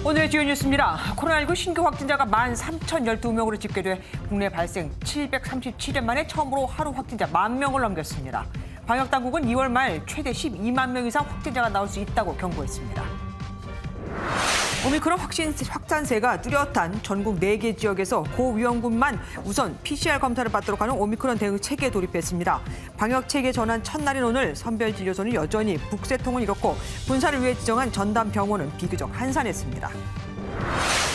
오늘 주요 뉴스입니다. 코로나19 신규 확진자가 13,012명으로 집계돼 국내 발생 737일 만에 처음으로 하루 확진자 10,000명을 넘겼습니다. 방역당국은 2월 말 최대 12만 명 이상 확진자가 나올 수 있다고 경고했습니다. 오미크론 확산세가 뚜렷한 전국 4개 지역에서 고위험군만 우선 PCR 검사를 받도록 하는 오미크론 대응 체계에 돌입했습니다. 방역 체계 전환 첫날인 오늘 선별진료소는 여전히 북새통을 잃었고 분사를 위해 지정한 전담 병원은 비교적 한산했습니다.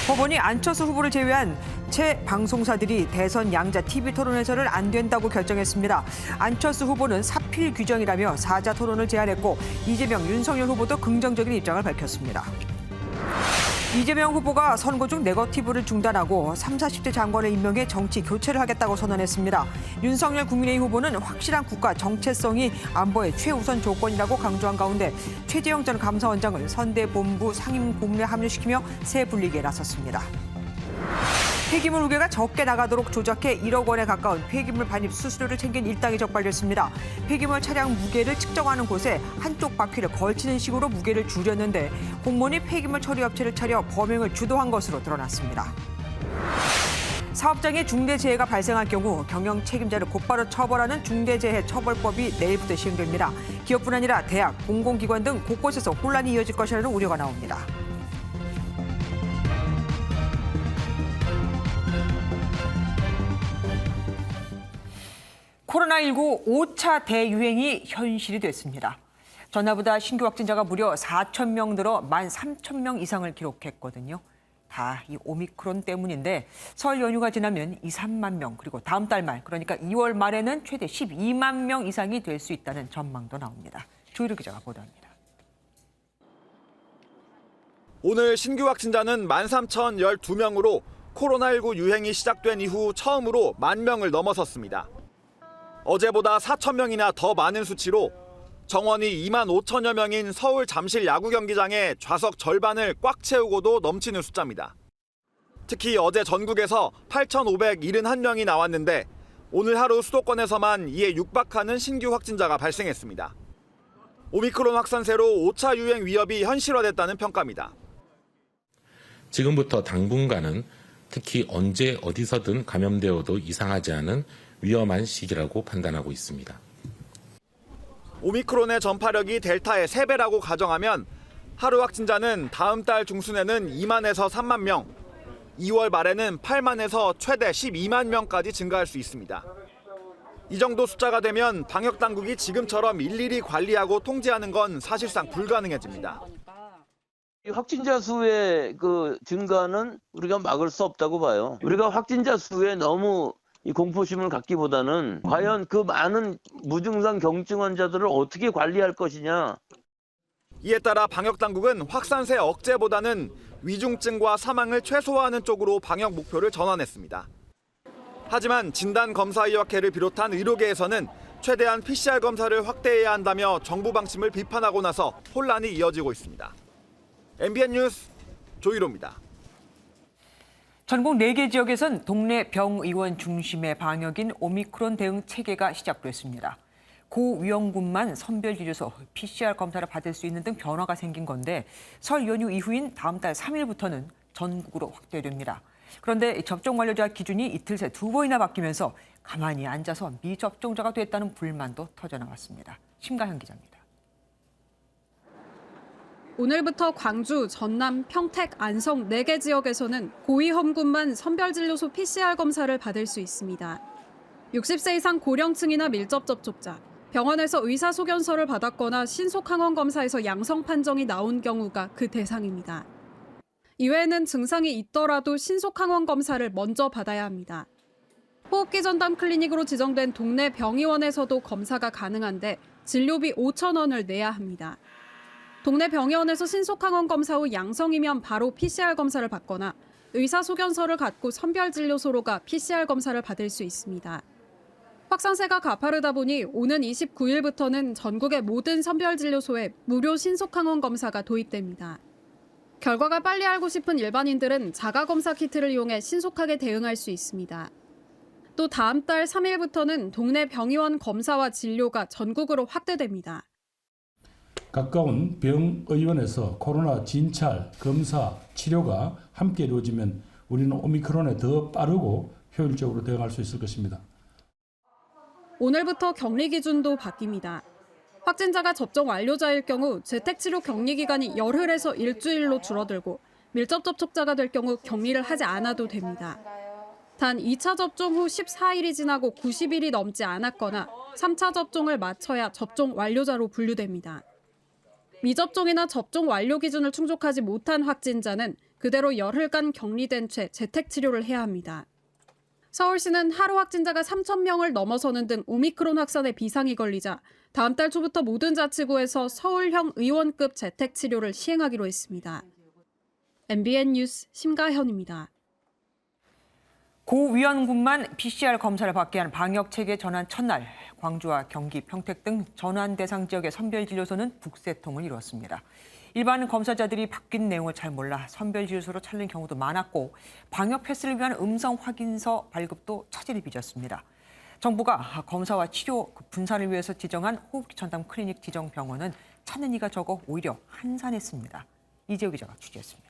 법원이 안철수 후보를 제외한 채 방송사들이 대선 양자 TV 토론 해설을 안 된다고 결정했습니다. 안철수 후보는 사필 규정이라며 사자 토론을 제안했고 이재명, 윤석열 후보도 긍정적인 입장을 밝혔습니다. 이재명 후보가 선거 중 네거티브를 중단하고 30, 40대 장관을 임명해 정치 교체를 하겠다고 선언했습니다. 윤석열 국민의힘 후보는 확실한 국가 정체성이 안보의 최우선 조건이라고 강조한 가운데 최재형 전 감사원장을 선대본부 상임고문에 합류시키며 새 분리기에 나섰습니다. 폐기물 무게가 적게 나가도록 조작해 1억 원에 가까운 폐기물 반입 수수료를 챙긴 일당이 적발됐습니다. 폐기물 차량 무게를 측정하는 곳에 한쪽 바퀴를 걸치는 식으로 무게를 줄였는데 공무원이 폐기물 처리 업체를 차려 범행을 주도한 것으로 드러났습니다. 사업장에 중대재해가 발생할 경우 경영 책임자를 곧바로 처벌하는 중대재해처벌법이 내일부터 시행됩니다. 기업뿐 아니라 대학, 공공기관 등 곳곳에서 혼란이 이어질 것이라는 우려가 나옵니다. 코로나19 5차 대유행이 현실이 됐습니다. 전날보다 신규 확진자가 무려 4,000명 늘어 13,000명 이상을 기록했거든요. 다 이 오미크론 때문인데 설 연휴가 지나면 2, 3만 명 그리고 다음 달 말 그러니까 2월 말에는 최대 12만 명 이상이 될 수 있다는 전망도 나옵니다. 조희루 기자가 보도합니다. 오늘 신규 확진자는 13,012명으로 코로나19 유행이 시작된 이후 처음으로 10,000명을 넘어섰습니다. 어제보다 4,000명이나 더 많은 수치로 정원이 25,000여 명인 서울 잠실 야구 경기장의 좌석 절반을 꽉 채우고도 넘치는 숫자입니다. 특히 어제 전국에서 8,571명이 나왔는데 오늘 하루 수도권에서만 이에 육박하는 신규 확진자가 발생했습니다. 오미크론 확산세로 5차 유행 위협이 현실화됐다는 평가입니다. 지금부터 당분간은 특히 언제 어디서든 감염되어도 이상하지 않은 위험한 시기라고 판단하고 있습니다. 오미크론의 전파력이 델타의 3배라고 가정하면 하루 확진자는 다음 달 중순에는 2만에서 3만 명, 2월 말에는 8만에서 최대 12만 명까지 증가할 수 있습니다. 이 정도 숫자가 되면 방역당국이 지금처럼 일일이 관리하고 통제하는 건 사실상 불가능해집니다. 확진자 수의 증가는 우리가 막을 수 없다고 봐요. 우리가 확진자 수에 너무 이 공포심을 갖기보다는 과연 그 많은 무증상 경증 환자들을 어떻게 관리할 것이냐. 이에 따라 방역당국은 확산세 억제보다는 위중증과 사망을 최소화하는 쪽으로 방역 목표를 전환했습니다. 하지만 진단검사의학회를 비롯한 의료계에서는 최대한 PCR 검사를 확대해야 한다며 정부 방침을 비판하고 나서 혼란이 이어지고 있습니다. MBN 뉴스 조희로입니다. 전국 4개 지역에선 동네 병의원 중심의 방역인 오미크론 대응 체계가 시작됐습니다. 고위험군만 선별진료소 PCR 검사를 받을 수 있는 등 변화가 생긴 건데 설 연휴 이후인 다음 달 3일부터는 전국으로 확대됩니다. 그런데 접종 완료자 기준이 이틀 새 2번이나 바뀌면서 가만히 앉아서 미접종자가 됐다는 불만도 터져나왔습니다. 심가현 기자입니다. 오늘부터 광주, 전남, 평택, 안성 4개 지역에서는 고위험군만 선별진료소 PCR 검사를 받을 수 있습니다. 60세 이상 고령층이나 밀접 접촉자, 병원에서 의사소견서를 받았거나 신속항원 검사에서 양성 판정이 나온 경우가 그 대상입니다. 이외에는 증상이 있더라도 신속항원 검사를 먼저 받아야 합니다. 호흡기 전담 클리닉으로 지정된 동네 병의원에서도 검사가 가능한데 진료비 5,000원을 내야 합니다. 동네 병의원에서 신속항원 검사 후 양성이면 바로 PCR 검사를 받거나 의사소견서를 갖고 선별진료소로 가 PCR 검사를 받을 수 있습니다. 확산세가 가파르다 보니 오는 29일부터는 전국의 모든 선별진료소에 무료 신속항원 검사가 도입됩니다. 결과가 빨리 알고 싶은 일반인들은 자가검사 키트를 이용해 신속하게 대응할 수 있습니다. 또 다음 달 3일부터는 동네 병의원 검사와 진료가 전국으로 확대됩니다. 가까운 병의원에서 코로나 진찰, 검사, 치료가 함께 이루어지면 우리는 오미크론에 더 빠르고 효율적으로 대응할 수 있을 것입니다. 오늘부터 격리 기준도 바뀝니다. 확진자가 접종 완료자일 경우 재택치료 격리 기간이 열흘에서 일주일로 줄어들고 밀접 접촉자가 될 경우 격리를 하지 않아도 됩니다. 단 2차 접종 후 14일이 지나고 90일이 넘지 않았거나 3차 접종을 마쳐야 접종 완료자로 분류됩니다. 미접종이나 접종 완료 기준을 충족하지 못한 확진자는 그대로 열흘간 격리된 채 재택치료를 해야 합니다. 서울시는 하루 확진자가 3,000명을 넘어서는 등 오미크론 확산에 비상이 걸리자 다음 달 초부터 모든 자치구에서 서울형 의원급 재택치료를 시행하기로 했습니다. MBN 뉴스 심가현입니다. 고위험군만 PCR 검사를 받게 하는 방역체계 전환 첫날, 광주와 경기, 평택 등 전환 대상 지역의 선별진료소는 북새통을 이뤘습니다. 일반 검사자들이 바뀐 내용을 잘 몰라 선별진료소로 찾는 경우도 많았고 방역 패스를 위한 음성 확인서 발급도 차질이 빚었습니다. 정부가 검사와 치료 분산을 위해서 지정한 호흡기 전담 클리닉 지정 병원은 찾는 이가 적어 오히려 한산했습니다. 이재호 기자가 취재했습니다.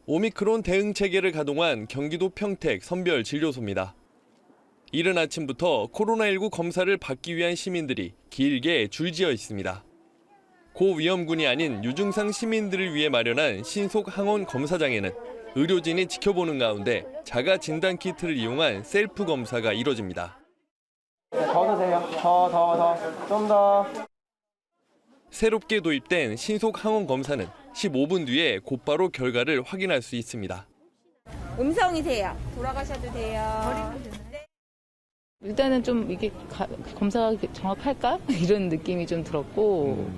오미크론 대응 체계를 가동한 경기도 평택 선별진료소입니다. 이른 아침부터 코로나19 검사를 받기 위한 시민들이 길게 줄지어 있습니다. 고위험군이 아닌 유증상 시민들을 위해 마련한 신속 항원 검사장에는 의료진이 지켜보는 가운데 자가 진단 키트를 이용한 셀프 검사가 이뤄집니다. 더 드세요. 좀 더. 새롭게 도입된 신속 항원 검사는 15분 뒤에 곧바로 결과를 확인할 수 있습니다. 음성이세요. 돌아가셔도 돼요. 일단은 좀 이게 검사가 정확할까? 이런 느낌이 좀 들었고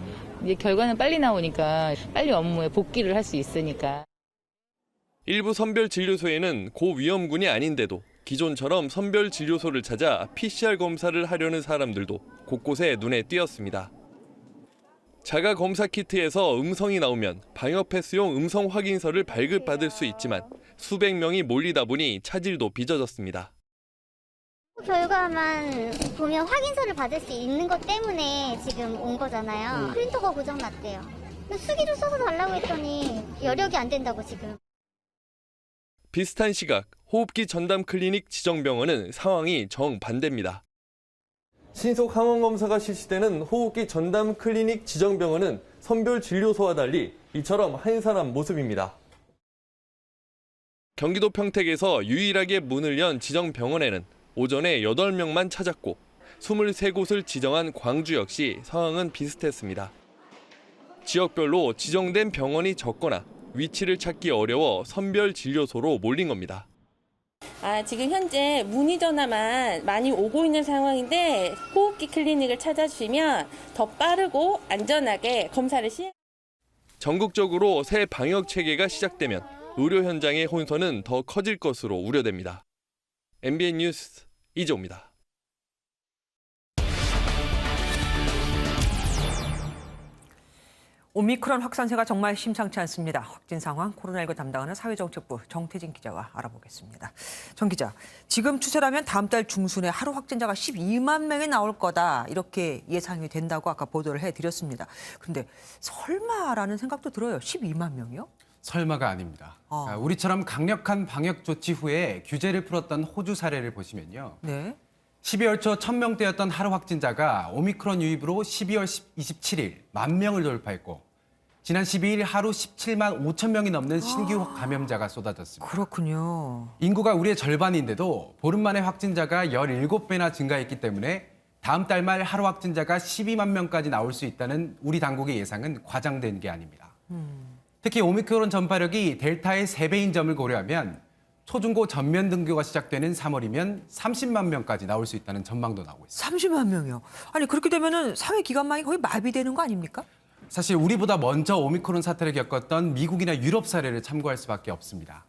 이제 결과는 빨리 나오니까 빨리 업무에 복귀를 할 수 있으니까. 일부 선별진료소에는 고위험군이 아닌데도 기존처럼 선별진료소를 찾아 PCR 검사를 하려는 사람들도 곳곳에 눈에 띄었습니다. 자가 검사 키트에서 음성이 나오면 방역 패스용 음성 확인서를 발급받을 수 있지만 수백 명이 몰리다 보니 차질도 빚어졌습니다. 결과만 보면 확인서를 받을 수 있는 것 때문에 지금 온 거잖아요. 프린터가 고장났대요. 수기로 써서 달라고 했더니 여력이 안 된다고 지금. 비슷한 시각 호흡기 전담 클리닉 지정병원은 상황이 정반대입니다. 신속 항원 검사가 실시되는 호흡기 전담 클리닉 지정병원은 선별 진료소와 달리 이처럼 한산한 모습입니다. 경기도 평택에서 유일하게 문을 연 지정병원에는 오전에 8명만 찾았고 23곳을 지정한 광주 역시 상황은 비슷했습니다. 지역별로 지정된 병원이 적거나 위치를 찾기 어려워 선별 진료소로 몰린 겁니다. 지금 현재 문의 전화만 많이 오고 있는 상황인데 호흡기 클리닉을 찾아주시면 더 빠르고 안전하게 검사를 전국적으로 새 방역 체계가 시작되면 의료 현장의 혼선은 더 커질 것으로 우려됩니다. MBN 뉴스 이재호입니다. 오미크론 확산세가 정말 심상치 않습니다. 확진 상황 코로나19 담당하는 사회정책부 정태진 기자와 알아보겠습니다. 정 기자, 지금 추세라면 다음 달 중순에 하루 확진자가 12만 명이 나올 거다 이렇게 예상이 된다고 아까 보도를 해드렸습니다. 그런데 설마라는 생각도 들어요. 12만 명이요? 설마가 아닙니다. 우리처럼 강력한 방역 조치 후에 규제를 풀었던 호주 사례를 보시면요. 네. 12월 초 1,000명대였던 하루 확진자가 오미크론 유입으로 12월 27일 10,000명을 돌파했고 지난 12일 하루 17만 5천 명이 넘는 신규 감염자가 쏟아졌습니다. 그렇군요. 인구가 우리의 절반인데도 보름 만에 확진자가 17배나 증가했기 때문에 다음 달 말 하루 확진자가 12만 명까지 나올 수 있다는 우리 당국의 예상은 과장된 게 아닙니다. 특히 오미크론 전파력이 델타의 3배인 점을 고려하면 초중고 전면 등교가 시작되는 3월이면 30만 명까지 나올 수 있다는 전망도 나오고 있습니다. 30만 명이요? 아니 그렇게 되면은 사회 기관망이 거의 마비되는 거 아닙니까? 사실 우리보다 먼저 오미크론 사태를 겪었던 미국이나 유럽 사례를 참고할 수밖에 없습니다.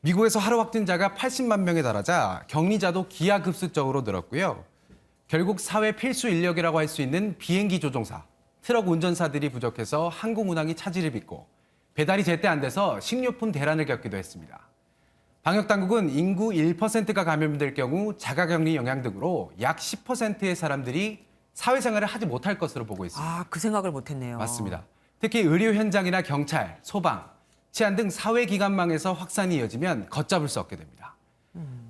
미국에서 하루 확진자가 80만 명에 달하자 격리자도 기하급수적으로 늘었고요. 결국 사회 필수 인력이라고 할 수 있는 비행기 조종사, 트럭 운전사들이 부족해서 항공 운항이 차질을 빚고 배달이 제때 안 돼서 식료품 대란을 겪기도 했습니다. 방역당국은 인구 1%가 감염될 경우 자가격리 영향 등으로 약 10%의 사람들이 사회생활을 하지 못할 것으로 보고 있습니다. 아, 그 생각을 못했네요. 맞습니다. 특히 의료 현장이나 경찰, 소방, 치안 등 사회기관망에서 확산이 이어지면 걷잡을 수 없게 됩니다.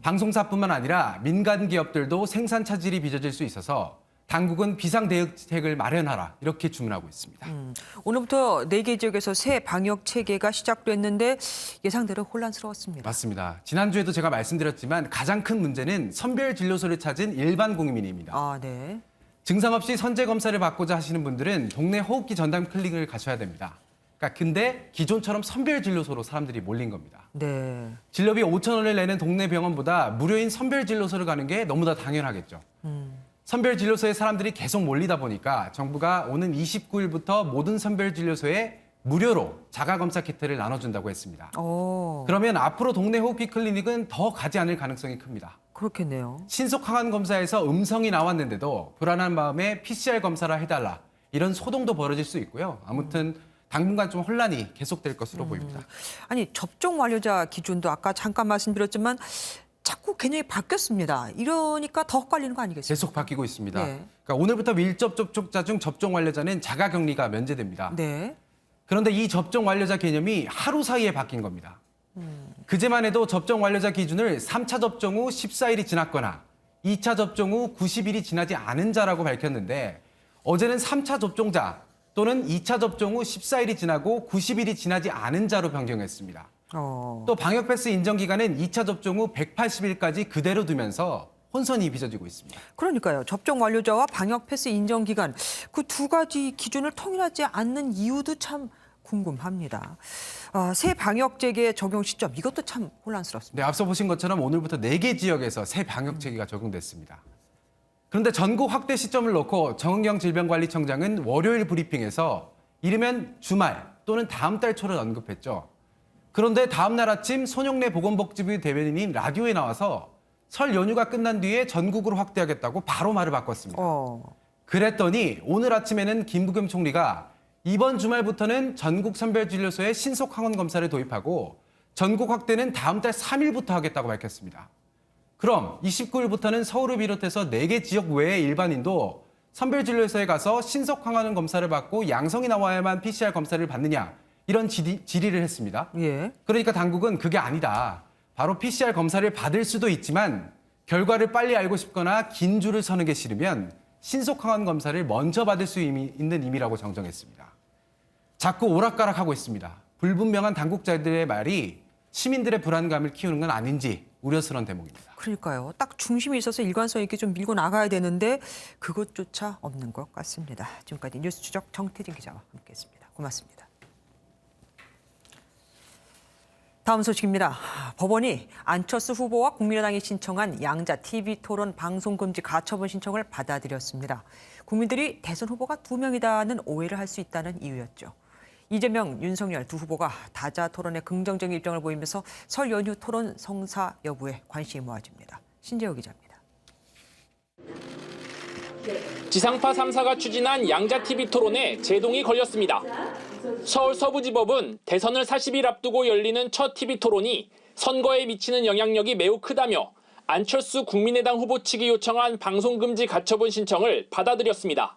방송사뿐만 아니라 민간 기업들도 생산 차질이 빚어질 수 있어서 당국은 비상대응책을 마련하라 이렇게 주문하고 있습니다. 오늘부터 4개 지역에서 새 방역 체계가 시작됐는데 예상대로 혼란스러웠습니다. 맞습니다. 지난주에도 제가 말씀드렸지만 가장 큰 문제는 선별 진료소를 찾은 일반 국민입니다. 아, 네. 증상 없이 선제 검사를 받고자 하시는 분들은 동네 호흡기 전담 클리닉을 가셔야 됩니다. 근데 기존처럼 선별 진료소로 사람들이 몰린 겁니다. 네. 진료비 5천 원을 내는 동네 병원보다 무료인 선별 진료소를 가는 게 너무나 당연하겠죠. 선별 진료소에 사람들이 계속 몰리다 보니까 정부가 오는 29일부터 모든 선별 진료소에 무료로 자가검사 키트를 나눠준다고 했습니다. 그러면 앞으로 동네 호흡기 클리닉은 더 가지 않을 가능성이 큽니다. 그렇겠네요. 신속 항원 검사에서 음성이 나왔는데도 불안한 마음에 PCR 검사라 해달라 이런 소동도 벌어질 수 있고요. 아무튼 당분간 좀 혼란이 계속될 것으로 보입니다. 아니, 접종 완료자 기준도 아까 잠깐 말씀드렸지만 자꾸 개념이 바뀌었습니다. 이러니까 더 헷갈리는 거 아니겠습니까? 계속 바뀌고 있습니다. 네. 그러니까 오늘부터 밀접 접촉자 중 접종 완료자는 자가격리가 면제됩니다. 네. 그런데 이 접종 완료자 개념이 하루 사이에 바뀐 겁니다. 그제만 해도 접종 완료자 기준을 3차 접종 후 14일이 지났거나 2차 접종 후 90일이 지나지 않은 자라고 밝혔는데 어제는 3차 접종자 또는 2차 접종 후 14일이 지나고 90일이 지나지 않은 자로 변경했습니다. 또 방역 패스 인정 기간은 2차 접종 후 180일까지 그대로 두면서 혼선이 빚어지고 있습니다. 그러니까요. 접종 완료자와 방역 패스 인정 기간 그 두 가지 기준을 통일하지 않는 이유도 참 궁금합니다. 새 방역 체계 적용 시점 이것도 참 혼란스럽습니다. 네, 앞서 보신 것처럼 오늘부터 4개 지역에서 새 방역 체계가 적용됐습니다. 그런데 전국 확대 시점을 놓고 정은경 질병관리청장은 월요일 브리핑에서 이르면 주말 또는 다음 달 초를 언급했죠. 그런데 다음 날 아침 손용래 보건복지부 대변인이 라디오에 나와서 설 연휴가 끝난 뒤에 전국으로 확대하겠다고 바로 말을 바꿨습니다. 그랬더니 오늘 아침에는 김부겸 총리가 이번 주말부터는 전국 선별진료소에 신속 항원 검사를 도입하고 전국 확대는 다음 달 3일부터 하겠다고 밝혔습니다. 그럼 29일부터는 서울을 비롯해서 4개 지역 외의 일반인도 선별진료소에 가서 신속 항원 검사를 받고 양성이 나와야만 PCR 검사를 받느냐 이런 질의를 했습니다. 예. 그러니까 당국은 그게 아니다. 바로 PCR 검사를 받을 수도 있지만 결과를 빨리 알고 싶거나 긴 줄을 서는 게 싫으면 신속 항원 검사를 먼저 받을 수 있는 의미라고 정정했습니다. 자꾸 오락가락하고 있습니다. 불분명한 당국자들의 말이 시민들의 불안감을 키우는 건 아닌지 우려스러운 대목입니다. 그러니까요. 딱 중심이 있어서 일관성 있게 좀 밀고 나가야 되는데 그것조차 없는 것 같습니다. 지금까지 뉴스 추적 정태진 기자와 함께했습니다. 고맙습니다. 다음 소식입니다. 법원이 안철수 후보와 국민의당이 신청한 양자 TV 토론 방송 금지 가처분 신청을 받아들였습니다. 국민들이 대선 후보가 2명이다는 오해를 할 수 있다는 이유였죠. 이재명, 윤석열 두 후보가 다자 토론에 긍정적인 입장을 보이면서 설 연휴 토론 성사 여부에 관심이 모아집니다. 신재호 기자입니다. 지상파 3사가 추진한 양자-TV 토론에 제동이 걸렸습니다. 서울 서부지법은 대선을 40일 앞두고 열리는 첫 TV 토론이 선거에 미치는 영향력이 매우 크다며 안철수 국민의당 후보 측이 요청한 방송금지 가처분 신청을 받아들였습니다.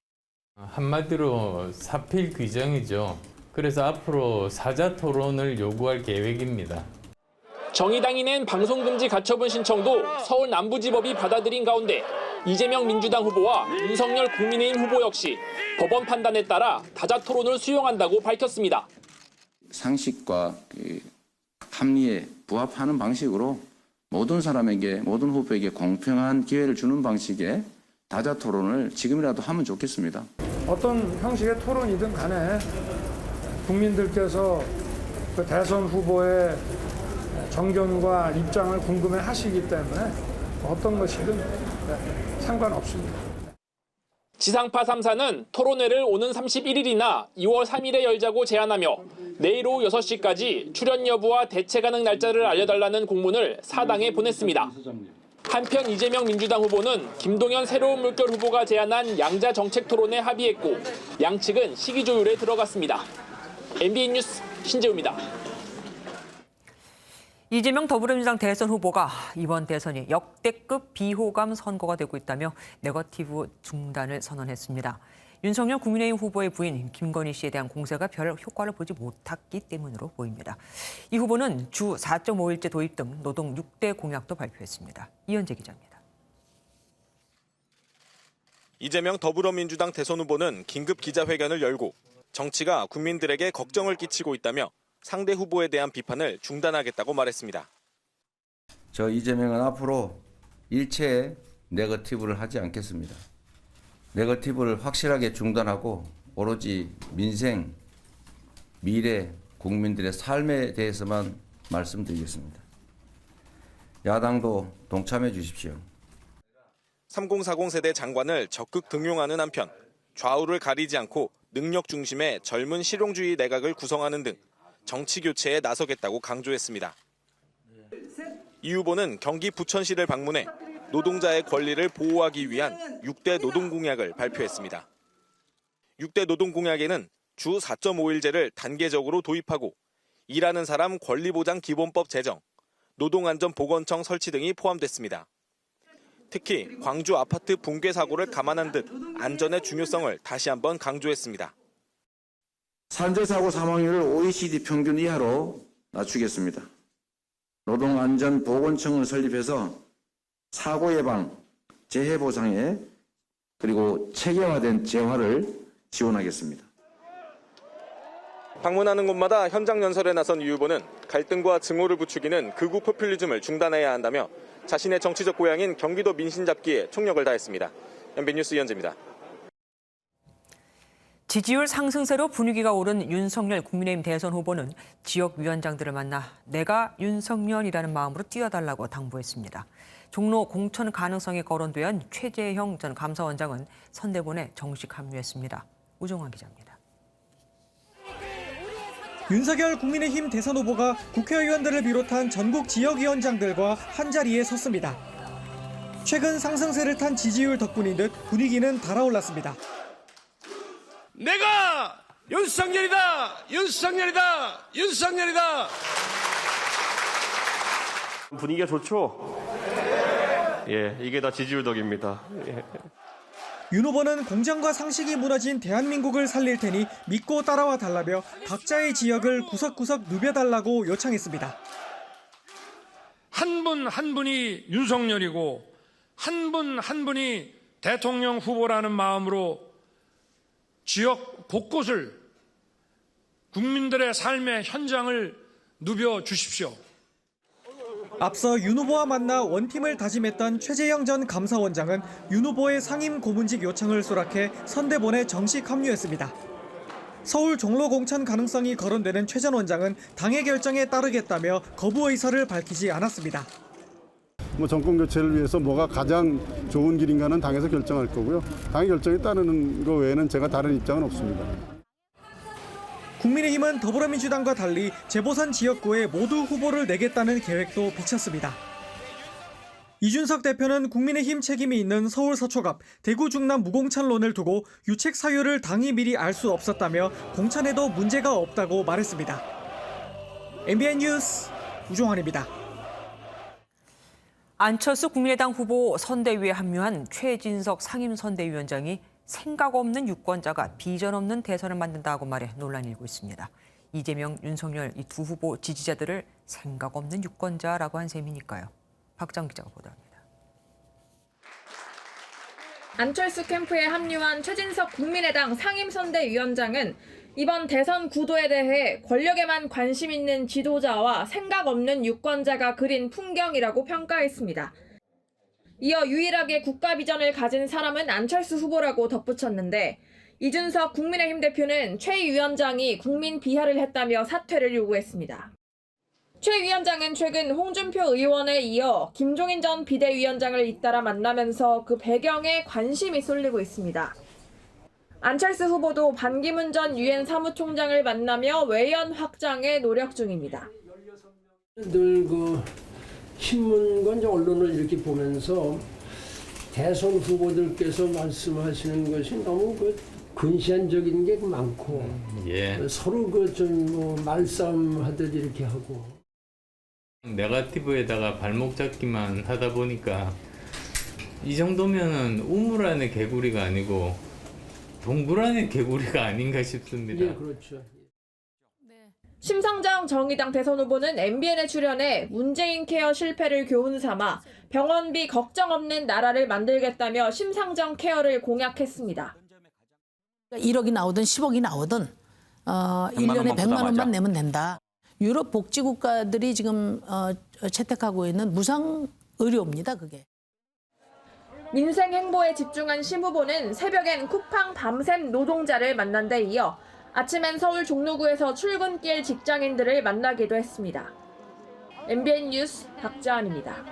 한마디로 사필 규정이죠. 그래서 앞으로 사자 토론을 요구할 계획입니다. 정의당이 낸 방송금지 가처분 신청도 서울 남부지법이 받아들인 가운데 이재명 민주당 후보와 윤석열 국민의힘 후보 역시 법원 판단에 따라 다자 토론을 수용한다고 밝혔습니다. 상식과 합리에 부합하는 방식으로 모든 사람에게, 모든 후보에게 공평한 기회를 주는 방식의 다자 토론을 지금이라도 하면 좋겠습니다. 어떤 형식의 토론이든 간에 국민들께서 그 대선 후보의 정견과 입장을 궁금해 하시기 때문에 어떤 것이든 상관없습니다. 지상파 3사는 토론회를 오는 31일이나 2월 3일에 열자고 제안하며 내일 오후 6시까지 출연 여부와 대체 가능 날짜를 알려달라는 공문을 사당에 보냈습니다. 한편 이재명 민주당 후보는 김동연 새로운 물결 후보가 제안한 양자 정책 토론에 합의했고 양측은 시기 조율에 들어갔습니다. MBN 뉴스 신재우입니다. 이재명 더불어민주당 대선 후보가 이번 대선이 역대급 비호감 선거가 되고 있다며 네거티브 중단을 선언했습니다. 윤석열 국민의힘 후보의 부인 김건희 씨에 대한 공세가 별 효과를 보지 못했기 때문으로 보입니다. 이 후보는 주 4.5일제 도입 등 노동 6대 공약도 발표했습니다. 이현재 기자입니다. 이재명 더불어민주당 대선 후보는 긴급 기자회견을 열고 정치가 국민들에게 걱정을 끼치고 있다며 상대 후보에 대한 비판을 중단하겠다고 말했습니다. 저 이재명은 앞으로 일체의 네거티브를 하지 않겠습니다. 네거티브를 확실하게 중단하고 오로지 민생, 미래, 국민들의 삶에 대해서만 말씀드리겠습니다. 야당도 동참해 주십시오. 3040 세대 장관을 적극 등용하는 한편 좌우를 가리지 않고 능력 중심의 젊은 실용주의 내각을 구성하는 등 정치 교체에 나서겠다고 강조했습니다. 이 후보는 경기 부천시를 방문해 노동자의 권리를 보호하기 위한 6대 노동공약을 발표했습니다. 6대 노동공약에는 주 4.5일제를 단계적으로 도입하고 일하는 사람 권리보장 기본법 제정, 노동안전보건청 설치 등이 포함됐습니다. 특히 광주 아파트 붕괴 사고를 감안한 듯 안전의 중요성을 다시 한번 강조했습니다. 산재사고 사망률을 OECD 평균 이하로 낮추겠습니다. 노동안전보건청을 설립해서 사고 예방, 재해 보상에 그리고 체계화된 재활을 지원하겠습니다. 방문하는 곳마다 현장 연설에 나선 유 후보는 갈등과 증오를 부추기는 극우 포퓰리즘을 중단해야 한다며 자신의 정치적 고향인 경기도 민심 잡기에 총력을 다했습니다. MB뉴스 이현재입니다. 지지율 상승세로 분위기가 오른 윤석열 국민의힘 대선 후보는 지역위원장들을 만나 내가 윤석열이라는 마음으로 뛰어달라고 당부했습니다. 종로 공천 가능성이 거론된 최재형 전 감사원장은 선대본에 정식 합류했습니다. 우종환 기자입니다. 윤석열 국민의힘 대선 후보가 국회의원들을 비롯한 전국 지역위원장들과 한자리에 섰습니다. 최근 상승세를 탄 지지율 덕분인 듯 분위기는 달아올랐습니다. 내가 윤석열이다! 윤석열이다! 윤석열이다! 분위기가 좋죠? 예, 이게 다 지지율 덕입니다. 예. 윤 후보는 공정과 상식이 무너진 대한민국을 살릴 테니 믿고 따라와 달라며 각자의 지역을 구석구석 누벼달라고 요청했습니다. 한 분 한 분이 윤석열이고 한 분 한 분이 대통령 후보라는 마음으로 지역 곳곳을 국민들의 삶의 현장을 누벼 주십시오. 앞서 윤 후보와 만나 원팀을 다짐했던 최재형 전 감사원장은 윤 후보의 상임 고문직 요청을 수락해 선대본에 정식 합류했습니다. 서울 종로 공천 가능성이 거론되는 최 전 원장은 당의 결정에 따르겠다며 거부 의사를 밝히지 않았습니다. 정권 교체를 위해서 뭐가 가장 좋은 길인가는 당에서 결정할 거고요. 당의 결정에 따르는 거 외에는 제가 다른 입장은 없습니다. 국민의힘은 더불어민주당과 달리 재보선 지역구에 모두 후보를 내겠다는 계획도 비쳤습니다. 이준석 대표는 국민의힘 책임이 있는 서울 서초갑, 대구 중남 무공천론을 두고 유책 사유를 당이 미리 알 수 없었다며 공천에도 문제가 없다고 말했습니다. MBN 뉴스 우종환입니다. 안철수 국민의당 후보 선대위에 합류한 최진석 상임선대위원장이 생각 없는 유권자가 비전 없는 대선을 만든다고 말해 논란이 일고 있습니다. 이재명, 윤석열 이 두 후보 지지자들을 생각 없는 유권자라고 한 셈이니까요. 박정 기자가 보도합니다. 안철수 캠프에 합류한 최진석 국민의당 상임선대위원장은 이번 대선 구도에 대해 권력에만 관심 있는 지도자와 생각 없는 유권자가 그린 풍경이라고 평가했습니다. 이어 유일하게 국가 비전을 가진 사람은 안철수 후보라고 덧붙였는데 이준석 국민의힘 대표는 최 위원장이 국민 비하를 했다며 사퇴를 요구했습니다. 최 위원장은 최근 홍준표 의원에 이어 김종인 전 비대위원장을 잇따라 만나면서 그 배경에 관심이 쏠리고 있습니다. 안철수 후보도 반기문 전 유엔 사무총장을 만나며 외연 확장에 노력 중입니다. 늘 신문과 이제 언론을 이렇게 보면서 대선 후보들께서 말씀하시는 것이 너무 근시안적인 게 많고 서로 말싸움하듯 이렇게 하고 네거티브에다가 발목 잡기만 하다 보니까 이 정도면은 우물 안의 개구리가 아니고 동굴 안의 개구리가 아닌가 싶습니다. 예, 그렇죠. 심상정 정의당 대선 후보는 MBN에 출연해 문재인 케어 실패를 교훈 삼아 병원비 걱정 없는 나라를 만들겠다며 심상정 케어를 공약했습니다. 1억이 나오든 10억이 나오든 1년에 100만 원만 내면 된다. 유럽 복지국가들이 지금 채택하고 있는 무상 의료입니다, 그게. 민생 행보에 집중한 심 후보는 새벽엔 쿠팡 밤샘 노동자를 만난 데 이어 아침엔 서울 종로구에서 출근길 직장인들을 만나기도 했습니다. MBN 뉴스 박지환입니다.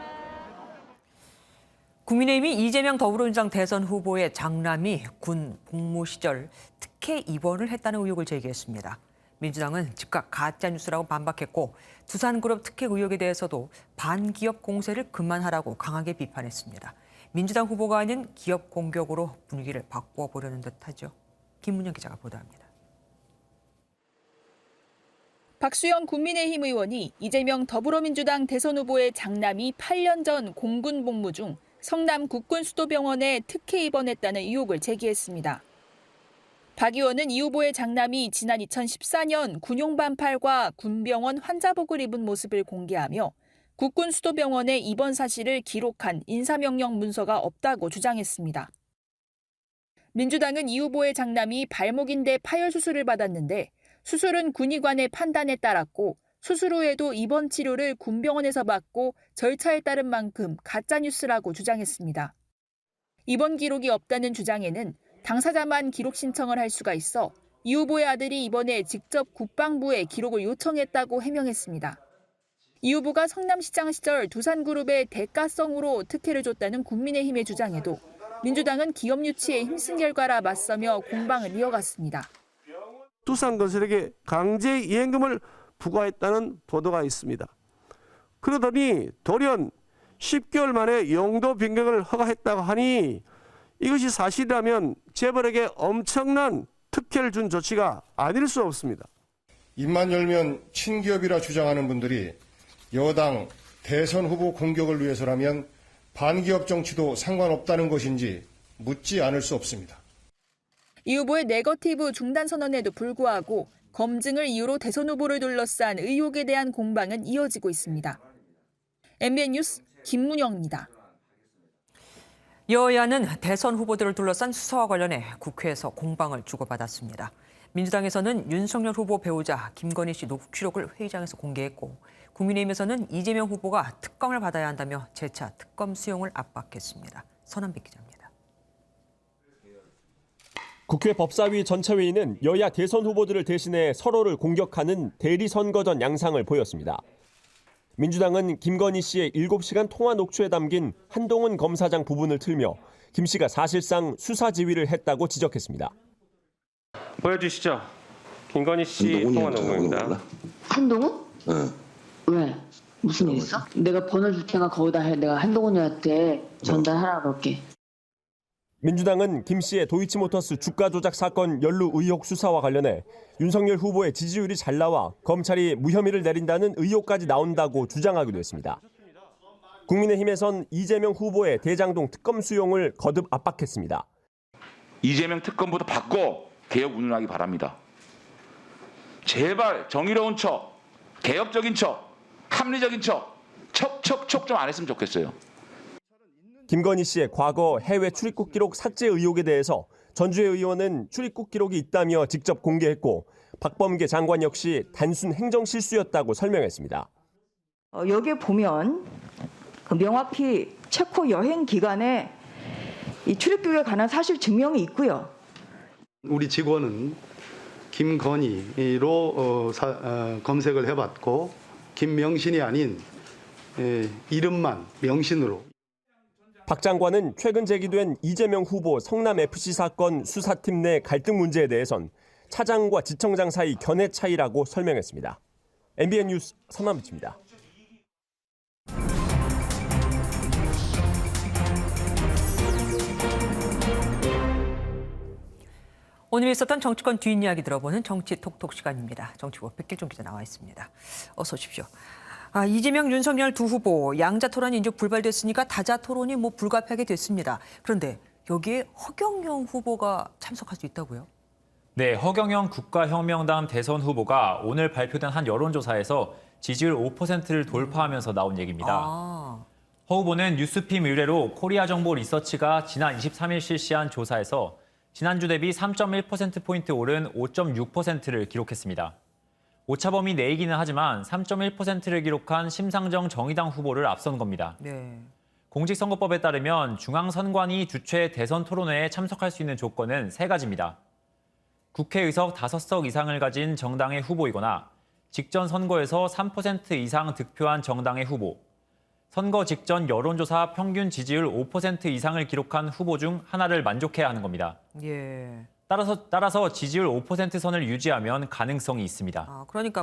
국민의힘이 이재명 더불어민주당 대선 후보의 장남이 군 복무 시절 특혜 입원을 했다는 의혹을 제기했습니다. 민주당은 즉각 가짜뉴스라고 반박했고 두산그룹 특혜 의혹에 대해서도 반기업 공세를 그만하라고 강하게 비판했습니다. 민주당 후보가 아닌 기업 공격으로 분위기를 바꿔보려는 듯하죠. 김문영 기자가 보도합니다. 박수영 국민의힘 의원이 이재명 더불어민주당 대선 후보의 장남이 8년 전 공군 복무 중 성남 국군수도병원에 특혜 입원했다는 의혹을 제기했습니다. 박 의원은 이 후보의 장남이 지난 2014년 군용반팔과 군병원 환자복을 입은 모습을 공개하며 국군수도병원의 입원 사실을 기록한 인사명령 문서가 없다고 주장했습니다. 민주당은 이 후보의 장남이 발목인대 파열 수술을 받았는데 수술은 군의관의 판단에 따랐고 수술 후에도 입원 치료를 군병원에서 받고 절차에 따른 만큼 가짜뉴스라고 주장했습니다. 입원 기록이 없다는 주장에는 당사자만 기록 신청을 할 수가 있어 이 후보의 아들이 이번에 직접 국방부에 기록을 요청했다고 해명했습니다. 이 후보가 성남시장 시절 두산그룹에 대가성으로 특혜를 줬다는 국민의힘의 주장에도 민주당은 기업 유치에 힘쓴 결과라 맞서며 공방을 이어갔습니다. 두산건설에게 강제 이행금을 부과했다는 보도가 있습니다. 그러더니 돌연 10개월 만에 용도 변경을 허가했다고 하니 이것이 사실이라면 재벌에게 엄청난 특혜를 준 조치가 아닐 수 없습니다. 입만 열면 친기업이라 주장하는 분들이 여당 대선 후보 공격을 위해서라면 반기업 정치도 상관없다는 것인지 묻지 않을 수 없습니다. 이 후보의 네거티브 중단 선언에도 불구하고 검증을 이유로 대선 후보를 둘러싼 의혹에 대한 공방은 이어지고 있습니다. MBN 뉴스 김문영입니다. 여야는 대선 후보들을 둘러싼 수사와 관련해 국회에서 공방을 주고받았습니다. 민주당에서는 윤석열 후보 배우자 김건희 씨 녹취록을 회의장에서 공개했고 국민의힘에서는 이재명 후보가 특검을 받아야 한다며 재차 특검 수용을 압박했습니다. 선한빛 기자입니다. 국회 법사위 전체회의는 여야 대선 후보들을 대신해 서로를 공격하는 대리선거전 양상을 보였습니다. 민주당은 김건희 씨의 7시간 통화 녹취에 담긴 한동훈 검사장 부분을 틀며 김 씨가 사실상 수사 지휘를 했다고 지적했습니다. 보여주시죠. 김건희 씨 통화 녹음입니다. 한동훈? 응. 왜? 무슨 일 있어? 내가 번호 줄 테니까 거기다 해. 내가 한동훈이한테 전달하라 그럴게. 민주당은 김 씨의 도이치모터스 주가 조작 사건 연루 의혹 수사와 관련해 윤석열 후보의 지지율이 잘 나와 검찰이 무혐의를 내린다는 의혹까지 나온다고 주장하기도 했습니다. 국민의힘에선 이재명 후보의 대장동 특검 수용을 거듭 압박했습니다. 이재명 특검부터 받고 개혁 운운하기 바랍니다. 제발 정의로운 척, 개혁적인 척, 합리적인 척, 척 좀 안 했으면 좋겠어요. 김건희 씨의 과거 해외 출입국 기록 삭제 의혹에 대해서 전주의 의원은 출입국 기록이 있다며 직접 공개했고 박범계 장관 역시 단순 행정 실수였다고 설명했습니다. 여기에 보면 명확히 체코 여행 기간에 이 출입국에 관한 사실 증명이 있고요. 우리 직원은 김건희로 검색을 해봤고 김명신이 아닌 이름만 명신으로. 박 장관은 최근 제기된 이재명 후보 성남FC 사건 수사팀 내 갈등 문제에 대해선 차장과 지청장 사이 견해 차이라고 설명했습니다. MBN 뉴스 선한빛입니다. 오늘 있었던 정치권 뒷이야기 들어보는 정치 톡톡 시간입니다. 정치부 백길종 기자 나와 있습니다. 어서 오십시오. 이재명, 윤석열 두 후보 양자 토론이 이제 불발됐으니까 다자 토론이 불가피하게 됐습니다. 그런데 여기에 허경영 후보가 참석할 수 있다고요? 네, 허경영 국가혁명당 대선 후보가 오늘 발표된 한 여론조사에서 지지율 5%를 돌파하면서 나온 얘기입니다. 허 후보는 뉴스핌 의뢰로 코리아정보 리서치가 지난 23일 실시한 조사에서 지난주 대비 3.1%포인트 오른 5.6%를 기록했습니다. 오차범위 내이기는 하지만 3.1%를 기록한 심상정 정의당 후보를 앞선 겁니다. 네. 공직선거법에 따르면 중앙선관위 주최 대선 토론회에 참석할 수 있는 조건은 3가지입니다. 국회의석 5석 이상을 가진 정당의 후보이거나 직전 선거에서 3% 이상 득표한 정당의 후보, 선거 직전 여론조사 평균 지지율 5% 이상을 기록한 후보 중 하나를 만족해야 하는 겁니다. 예. 따라서 지지율 5% 선을 유지하면 가능성이 있습니다. 그러니까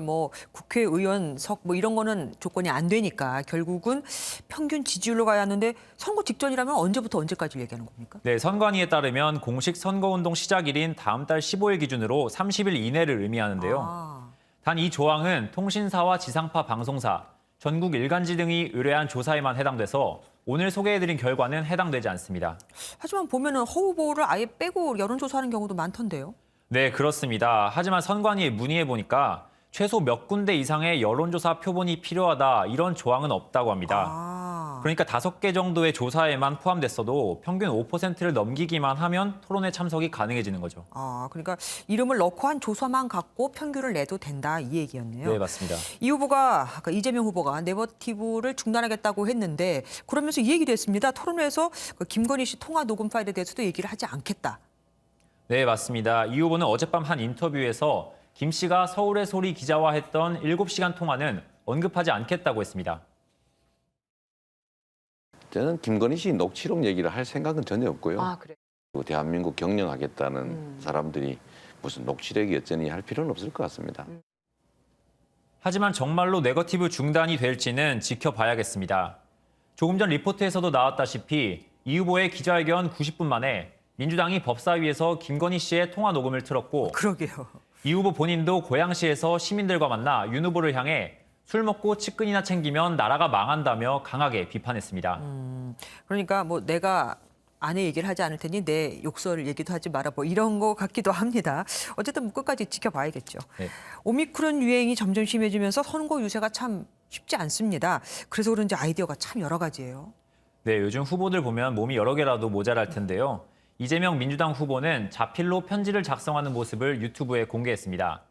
국회의원석 이런 거는 조건이 안 되니까 결국은 평균 지지율로 가야 하는데 선거 직전이라면 언제부터 언제까지 얘기하는 겁니까? 네, 선관위에 따르면 공식 선거운동 시작일인 다음 달 15일 기준으로 30일 이내를 의미하는데요. 단 이 조항은 통신사와 지상파 방송사, 전국 일간지 등이 의뢰한 조사에만 해당돼서 오늘 소개해드린 결과는 해당되지 않습니다. 하지만 보면은 허 후보를 아예 빼고 여론조사하는 경우도 많던데요. 네, 그렇습니다. 하지만 선관위에 문의해보니까 최소 몇 군데 이상의 여론조사 표본이 필요하다 이런 조항은 없다고 합니다. 그러니까 5개 정도의 조사에만 포함됐어도 평균 5%를 넘기기만 하면 토론회 참석이 가능해지는 거죠. 그러니까 이름을 넣고 한 조사만 갖고 평균을 내도 된다 이 얘기였네요. 네, 맞습니다. 이 후보가 아까 이재명 후보가 네거티브를 중단하겠다고 했는데 그러면서 이 얘기도 했습니다. 토론회에서 김건희 씨 통화 녹음 파일에 대해서도 얘기를 하지 않겠다. 네, 맞습니다. 이 후보는 어젯밤 한 인터뷰에서 김 씨가 서울의 소리 기자와 했던 7시간 통화는 언급하지 않겠다고 했습니다. 저는 김건희 씨 녹취록 얘기를 할 생각은 전혀 없고요. 그래요? 대한민국 경영하겠다는 사람들이 무슨 녹취록이 어쩌니 할 필요는 없을 것 같습니다. 하지만 정말로 네거티브 중단이 될지는 지켜봐야겠습니다. 조금 전 리포트에서도 나왔다시피 이 후보의 기자회견 90분 만에 민주당이 법사위에서 김건희 씨의 통화 녹음을 틀었고 그러게요. 이 후보 본인도 고양시에서 시민들과 만나 윤 후보를 향해 술 먹고 측근이나 챙기면 나라가 망한다며 강하게 비판했습니다. 그러니까 내가 아내 얘기를 하지 않을 테니 내 욕설 얘기도 하지 마라 이런 거 같기도 합니다. 어쨌든 끝까지 지켜봐야겠죠. 네. 오미크론 유행이 점점 심해지면서 선거 유세가 참 쉽지 않습니다. 그래서 그런지 아이디어가 참 여러 가지예요. 네, 요즘 후보들 보면 몸이 여러 개라도 모자랄 텐데요. 이재명 민주당 후보는 자필로 편지를 작성하는 모습을 유튜브에 공개했습니다.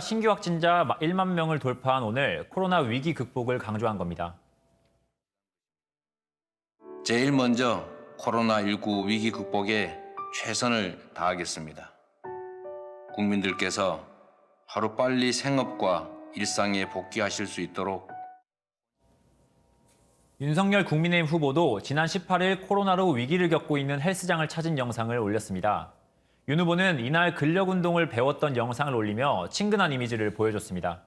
신규 확진자 1만 명을 돌파한 오늘 코로나 위기 극복을 강조한 겁니다. 제일 먼저 코로나19 위기 극복에 최선을 다하겠습니다. 국민들께서 하루빨리 생업과 일상에 복귀하실 수 있도록 윤석열 국민의힘 후보도 지난 18일 코로나로 위기를 겪고 있는 헬스장을 찾은 영상을 올렸습니다. 윤 후보는 이날 근력 운동을 배웠던 영상을 올리며 친근한 이미지를 보여줬습니다.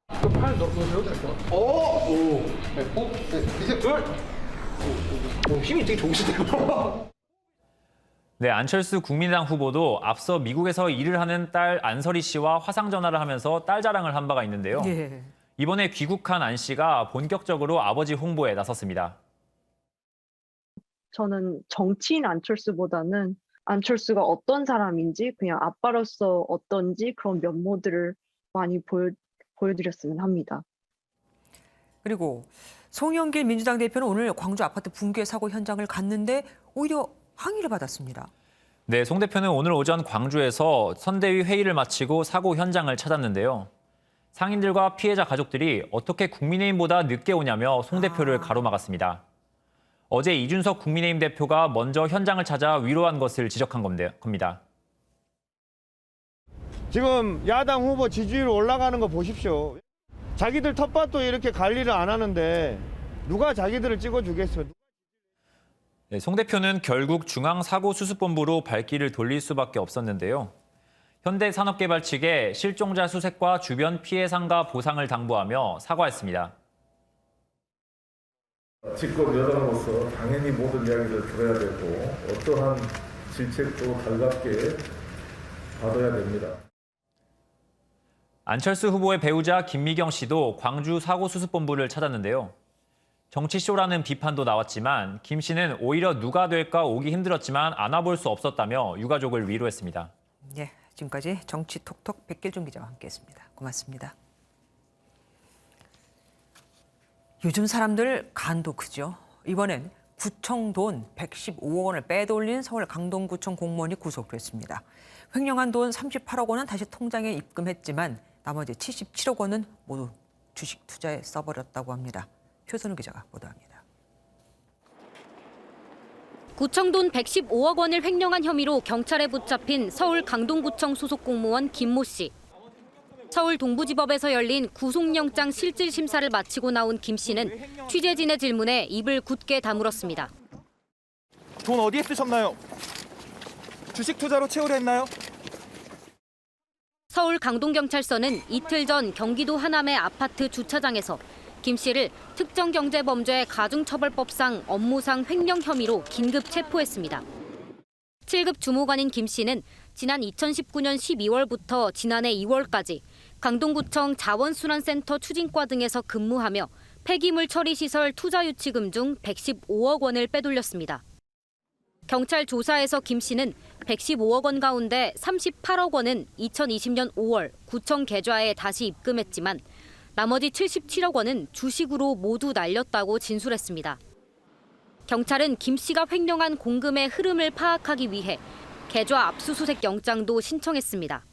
팔 넣어도 될 것 같아요. 이제 둘. 힘이 되게 좋으시대요. 네, 안철수 국민의당 후보도 앞서 미국에서 일을 하는 딸 안설희 씨와 화상 전화를 하면서 딸 자랑을 한 바가 있는데요. 예. 이번에 귀국한 안 씨가 본격적으로 아버지 홍보에 나섰습니다. 저는 정치인 안철수보다는 안철수가 어떤 사람인지 그냥 아빠로서 어떤지 그런 면모들을 많이 보여드렸으면 합니다. 그리고 송영길 민주당 대표는 오늘 광주 아파트 붕괴 사고 현장을 갔는데 오히려 항의를 받았습니다. 네, 송 대표는 오늘 오전 광주에서 선대위 회의를 마치고 사고 현장을 찾았는데요. 상인들과 피해자 가족들이 어떻게 국민의힘보다 늦게 오냐며 송 대표를 가로막았습니다. 어제 이준석 국민의힘 대표가 먼저 현장을 찾아 위로한 것을 지적한 겁니다. 지금 야당 후보 지지율 올라가는 거 보십시오. 자기들 텃밭도 이렇게 관리를 안 하는데 누가 자기들을 찍어주겠어. 네, 송 대표는 결국 중앙사고수습본부로 발길을 돌릴 수밖에 없었는데요. 현대산업개발 측에 실종자 수색과 주변 피해 상가 보상을 당부하며 사과했습니다. 집권 여당으로서 당연히 모든 이야기를 들어야 되고 어떠한 질책도 달갑게 받아야 됩니다. 안철수 후보의 배우자 김미경 씨도 광주 사고수습본부를 찾았는데요. 정치쇼라는 비판도 나왔지만 김 씨는 오히려 누가 될까 오기 힘들었지만 안아볼 수 없었다며 유가족을 위로했습니다. 예, 지금까지 정치톡톡 백길종 기자와 함께했습니다. 고맙습니다. 요즘 사람들 간도 크죠. 이번엔 구청 돈 115억 원을 빼돌린 서울 강동구청 공무원이 구속됐습니다. 횡령한 돈 38억 원은 다시 통장에 입금했지만 나머지 77억 원은 모두 주식 투자에 써버렸다고 합니다. 표선우 기자가 보도합니다. 구청 돈 115억 원을 횡령한 혐의로 경찰에 붙잡힌 서울 강동구청 소속 공무원 김모 씨. 서울 동부지법에서 열린 구속영장 실질 심사를 마치고 나온 김 씨는 취재진의 질문에 입을 굳게 다물었습니다. 돈 어디에 쓰셨나요? 주식 투자로 채우려 했나요? 서울 강동경찰서는 이틀 전 경기도 하남의 아파트 주차장에서 김 씨를 특정경제범죄 가중처벌법상 업무상 횡령 혐의로 긴급 체포했습니다. 7급 주무관인 김 씨는 지난 2019년 12월부터 지난해 2월까지 강동구청 자원순환센터 추진과 등에서 근무하며 폐기물 처리시설 투자유치금 중 115억 원을 빼돌렸습니다. 경찰 조사에서 김 씨는 115억 원 가운데 38억 원은 2020년 5월 구청 계좌에 다시 입금했지만 나머지 77억 원은 주식으로 모두 날렸다고 진술했습니다. 경찰은 김 씨가 횡령한 공금의 흐름을 파악하기 위해 계좌 압수수색 영장도 신청했습니다.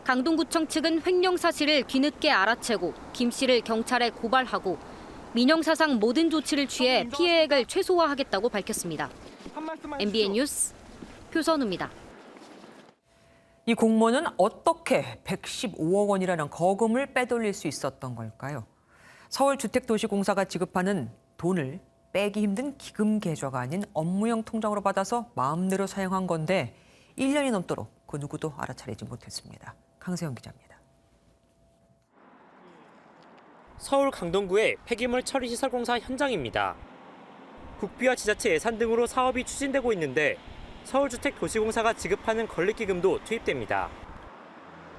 강동구청 측은 횡령 사실을 뒤늦게 알아채고 김 씨를 경찰에 고발하고 민형사상 모든 조치를 취해 피해액을 최소화하겠다고 밝혔습니다. MBN 뉴스 표선우입니다. 이 공무원은 어떻게 115억 원이라는 거금을 빼돌릴 수 있었던 걸까요? 서울주택도시공사가 지급하는 돈을 빼기 힘든 기금 계좌가 아닌 업무용 통장으로 받아서 마음대로 사용한 건데 1년이 넘도록 그 누구도 알아차리지 못했습니다. 강세영 기자입니다. 서울 강동구의 폐기물 처리시설공사 현장입니다. 국비와 지자체 예산 등으로 사업이 추진되고 있는데 서울주택도시공사가 지급하는 건립기금도 투입됩니다.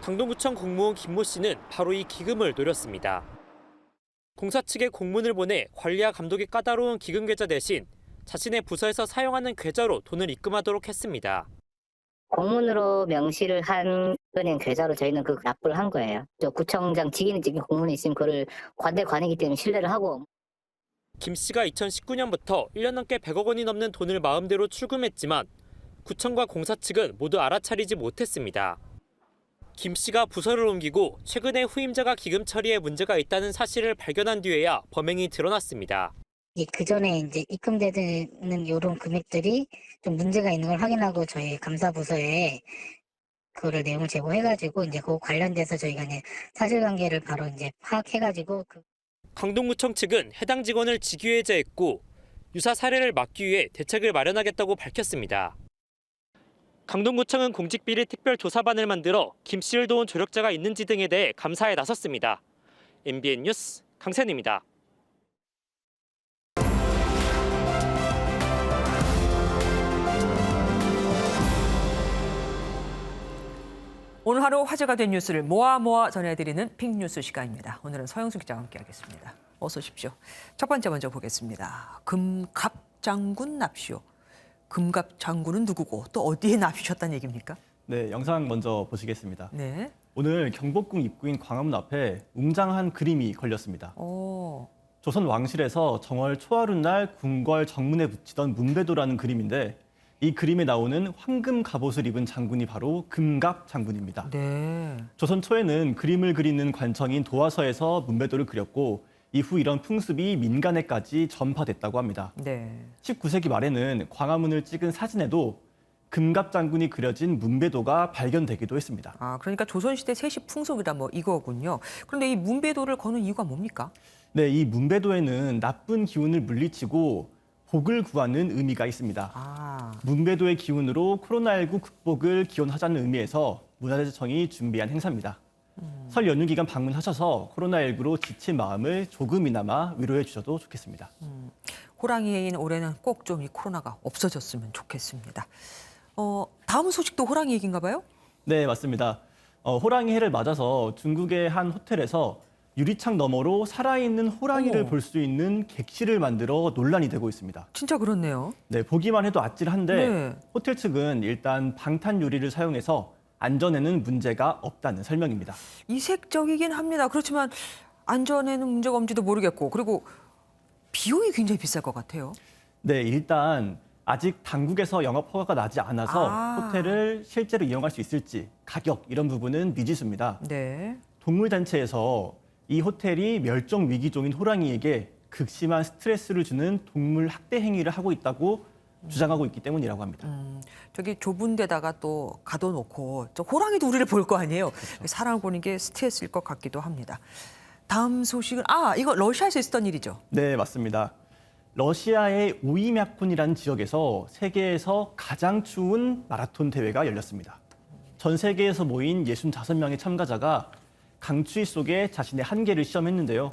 강동구청 공무원 김모 씨는 바로 이 기금을 노렸습니다. 공사 측에 공문을 보내 관리와 감독이 까다로운 기금 계좌 대신 자신의 부서에서 사용하는 계좌로 돈을 입금하도록 했습니다. 공문으로 명시를 한 은행 계좌로 저희는 그 납부를 한 거예요. 저 구청장 직인이 찍힌 공문이 있으면 그걸 관대관이기 때문에 신뢰를 하고. 김 씨가 2019년부터 1년 넘게 100억 원이 넘는 돈을 마음대로 출금했지만 구청과 공사 측은 모두 알아차리지 못했습니다. 김 씨가 부서를 옮기고 최근에 후임자가 기금 처리에 문제가 있다는 사실을 발견한 뒤에야 범행이 드러났습니다. 그 전에 이제 입금되는 이런 금액들이 좀 문제가 있는 걸 확인하고 저희 감사부서에 그거를 내용을 제보해가지고 이제 그 관련돼서 저희가 이제 사실관계를 바로 이제 파악해가지고 강동구청 측은 해당 직원을 직위해제했고 유사 사례를 막기 위해 대책을 마련하겠다고 밝혔습니다. 강동구청은 공직비리 특별조사반을 만들어 김 씨를 도운 조력자가 있는지 등에 대해 감사에 나섰습니다. MBN 뉴스 강센입니다. 오늘 하루 화제가 된 뉴스를 모아 전해드리는 픽뉴스 시간입니다. 오늘은 서영수 기자와 함께하겠습니다. 어서 오십시오. 첫 번째 먼저 보겠습니다. 금갑 장군 납시오. 금갑 장군은 누구고 또 어디에 납치셨다는 얘기입니까? 네, 영상 먼저 보시겠습니다. 네. 오늘 경복궁 입구인 광화문 앞에 웅장한 그림이 걸렸습니다. 조선 왕실에서 정월 초하룻날 궁궐 정문에 붙이던 문배도라는 그림인데 이 그림에 나오는 황금 갑옷을 입은 장군이 바로 금갑 장군입니다. 네. 조선 초에는 그림을 그리는 관청인 도화서에서 문배도를 그렸고 이후 이런 풍습이 민간에까지 전파됐다고 합니다. 네. 19세기 말에는 광화문을 찍은 사진에도 금갑 장군이 그려진 문배도가 발견되기도 했습니다. 아, 그러니까 조선시대 세시 풍속이라 뭐 이거군요. 그런데 이 문배도를 거는 이유가 뭡니까? 네, 이 문배도에는 나쁜 기운을 물리치고 복을 구하는 의미가 있습니다. 문배도의 기운으로 코로나19 극복을 기원하자는 의미에서 문화재청이 준비한 행사입니다. 설 연휴 기간 방문하셔서 코로나19로 지친 마음을 조금이나마 위로해 주셔도 좋겠습니다. 호랑이인 올해는 꼭 좀 이 코로나가 없어졌으면 좋겠습니다. 다음 소식도 호랑이 얘기인가 봐요? 네, 맞습니다. 호랑이 해를 맞아서 중국의 한 호텔에서 유리창 너머로 살아있는 호랑이를 볼 수 있는 객실을 만들어 논란이 되고 있습니다. 진짜 그렇네요. 네, 보기만 해도 아찔한데 네. 호텔 측은 일단 방탄 유리를 사용해서 안전에는 문제가 없다는 설명입니다. 이색적이긴 합니다. 그렇지만 안전에는 문제가 없는지도 모르겠고 그리고 비용이 굉장히 비쌀 것 같아요. 네, 일단 아직 당국에서 영업 허가가 나지 않아서 호텔을 실제로 이용할 수 있을지 가격 이런 부분은 미지수입니다. 네. 동물단체에서 이 호텔이 멸종 위기종인 호랑이에게 극심한 스트레스를 주는 동물 학대 행위를 하고 있다고 주장하고 있기 때문이라고 합니다. 저기 좁은 데다가 또 가둬놓고 저 호랑이도 우리를 볼 거 아니에요. 그렇죠. 사람을 보는 게 스트레스일 것 같기도 합니다. 다음 소식은 이거 러시아에서 있었던 일이죠. 네, 맞습니다. 러시아의 오이мя콘이라는 지역에서 세계에서 가장 추운 마라톤 대회가 열렸습니다. 전 세계에서 모인 65명의 참가자가 강추위 속에 자신의 한계를 시험했는데요.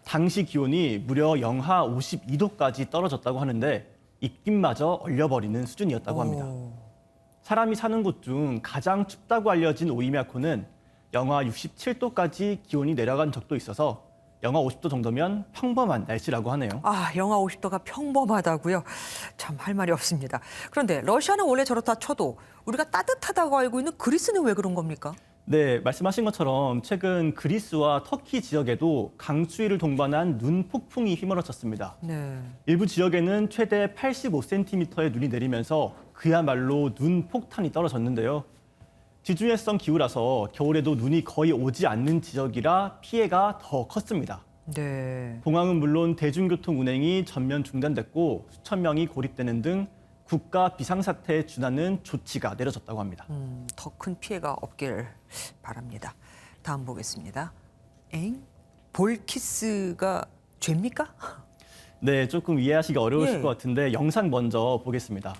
당시 기온이 무려 영하 52도까지 떨어졌다고 하는데 입김마저 얼려버리는 수준이었다고 합니다. 사람이 사는 곳 중 가장 춥다고 알려진 오이мя콘은 영하 67도까지 기온이 내려간 적도 있어서 영하 50도 정도면 평범한 날씨라고 하네요. 영하 50도가 평범하다고요? 참 할 말이 없습니다. 그런데 러시아는 원래 저렇다 쳐도 우리가 따뜻하다고 알고 있는 그리스는 왜 그런 겁니까? 네, 말씀하신 것처럼 최근 그리스와 터키 지역에도 강추위를 동반한 눈 폭풍이 휘몰아쳤습니다. 네. 일부 지역에는 최대 85cm의 눈이 내리면서 그야말로 눈 폭탄이 떨어졌는데요. 지중해성 기후라서 겨울에도 눈이 거의 오지 않는 지역이라 피해가 더 컸습니다. 네. 공항은 물론 대중교통 운행이 전면 중단됐고 수천 명이 고립되는 등 국가 비상사태에 준하는 조치가 내려졌다고 합니다. 더 큰 피해가 없기를 바랍니다. 다음 보겠습니다. 볼키스가 죄입니까? 네, 조금 이해하시기 어려우실 예. 것 같은데 영상 먼저 보겠습니다.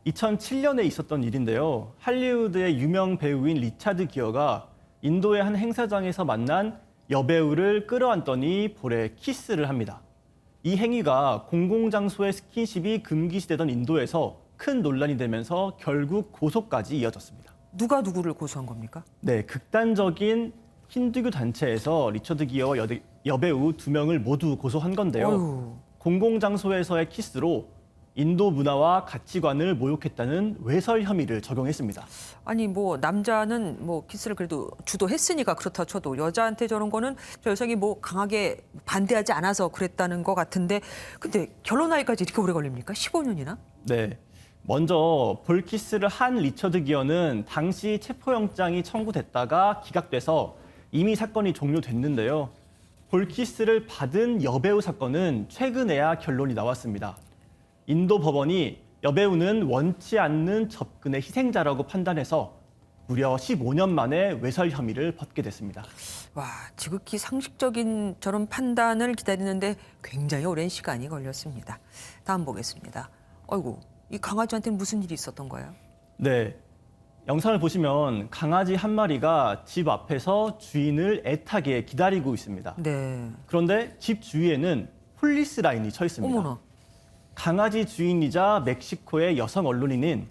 2007년에 있었던 일인데요. 할리우드의 유명 배우인 리차드 기어가 인도의 한 행사장에서 만난 여배우를 끌어안더니 볼에 키스를 합니다. 이 행위가 공공장소의 스킨십이 금기시되던 인도에서 큰 논란이 되면서 결국 고소까지 이어졌습니다. 누가 누구를 고소한 겁니까? 네, 극단적인 힌두교 단체에서 리처드 기어와 여배우 2명을 모두 고소한 건데요. 공공장소에서의 키스로 인도 문화와 가치관을 모욕했다는 외설 혐의를 적용했습니다. 아니 남자는 키스를 그래도 주도했으니까 그렇다 쳐도 여자한테 저런 거는 저 여성이 강하게 반대하지 않아서 그랬다는 것 같은데 근데 결혼하기까지 이렇게 오래 걸립니까? 15년이나? 네. 먼저 볼키스를 한 리처드 기어는 당시 체포영장이 청구됐다가 기각돼서 이미 사건이 종료됐는데요. 볼키스를 받은 여배우 사건은 최근에야 결론이 나왔습니다. 인도 법원이 여배우는 원치 않는 접근의 희생자라고 판단해서 무려 15년 만에 외설 혐의를 벗게 됐습니다. 와, 지극히 상식적인 저런 판단을 기다리는데 굉장히 오랜 시간이 걸렸습니다. 다음 보겠습니다. 아이고, 이 강아지한테는 무슨 일이 있었던 거예요? 네, 영상을 보시면 강아지 한 마리가 집 앞에서 주인을 애타게 기다리고 있습니다. 네. 그런데 집 주위에는 폴리스 라인이 쳐 있습니다. 어머나. 강아지 주인이자 멕시코의 여성 언론인인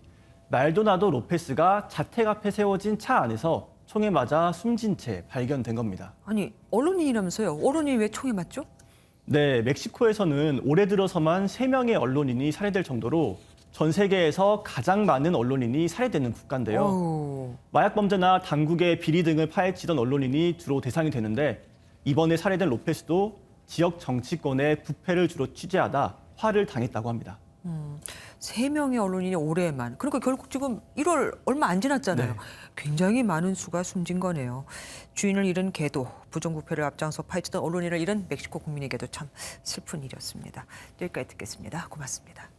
말도나도 로페스가 자택 앞에 세워진 차 안에서 총에 맞아 숨진 채 발견된 겁니다. 아니, 언론인이라면서요? 언론인이 왜 총에 맞죠? 네, 멕시코에서는 올해 들어서만 3명의 언론인이 살해될 정도로 전 세계에서 가장 많은 언론인이 살해되는 국가인데요. 마약 범죄나 당국의 비리 등을 파헤치던 언론인이 주로 대상이 되는데 이번에 살해된 로페스도 지역 정치권의 부패를 주로 취재하다 화를 당했다고 합니다. 3명의 언론인이 올해만. 그러니까 결국 지금 1월 얼마 안 지났잖아요. 네. 굉장히 많은 수가 숨진 거네요. 주인을 잃은 개도, 부정부패를 앞장서 파헤치던 언론인을 잃은 멕시코 국민에게도 참 슬픈 일이었습니다. 여기까지 듣겠습니다. 고맙습니다.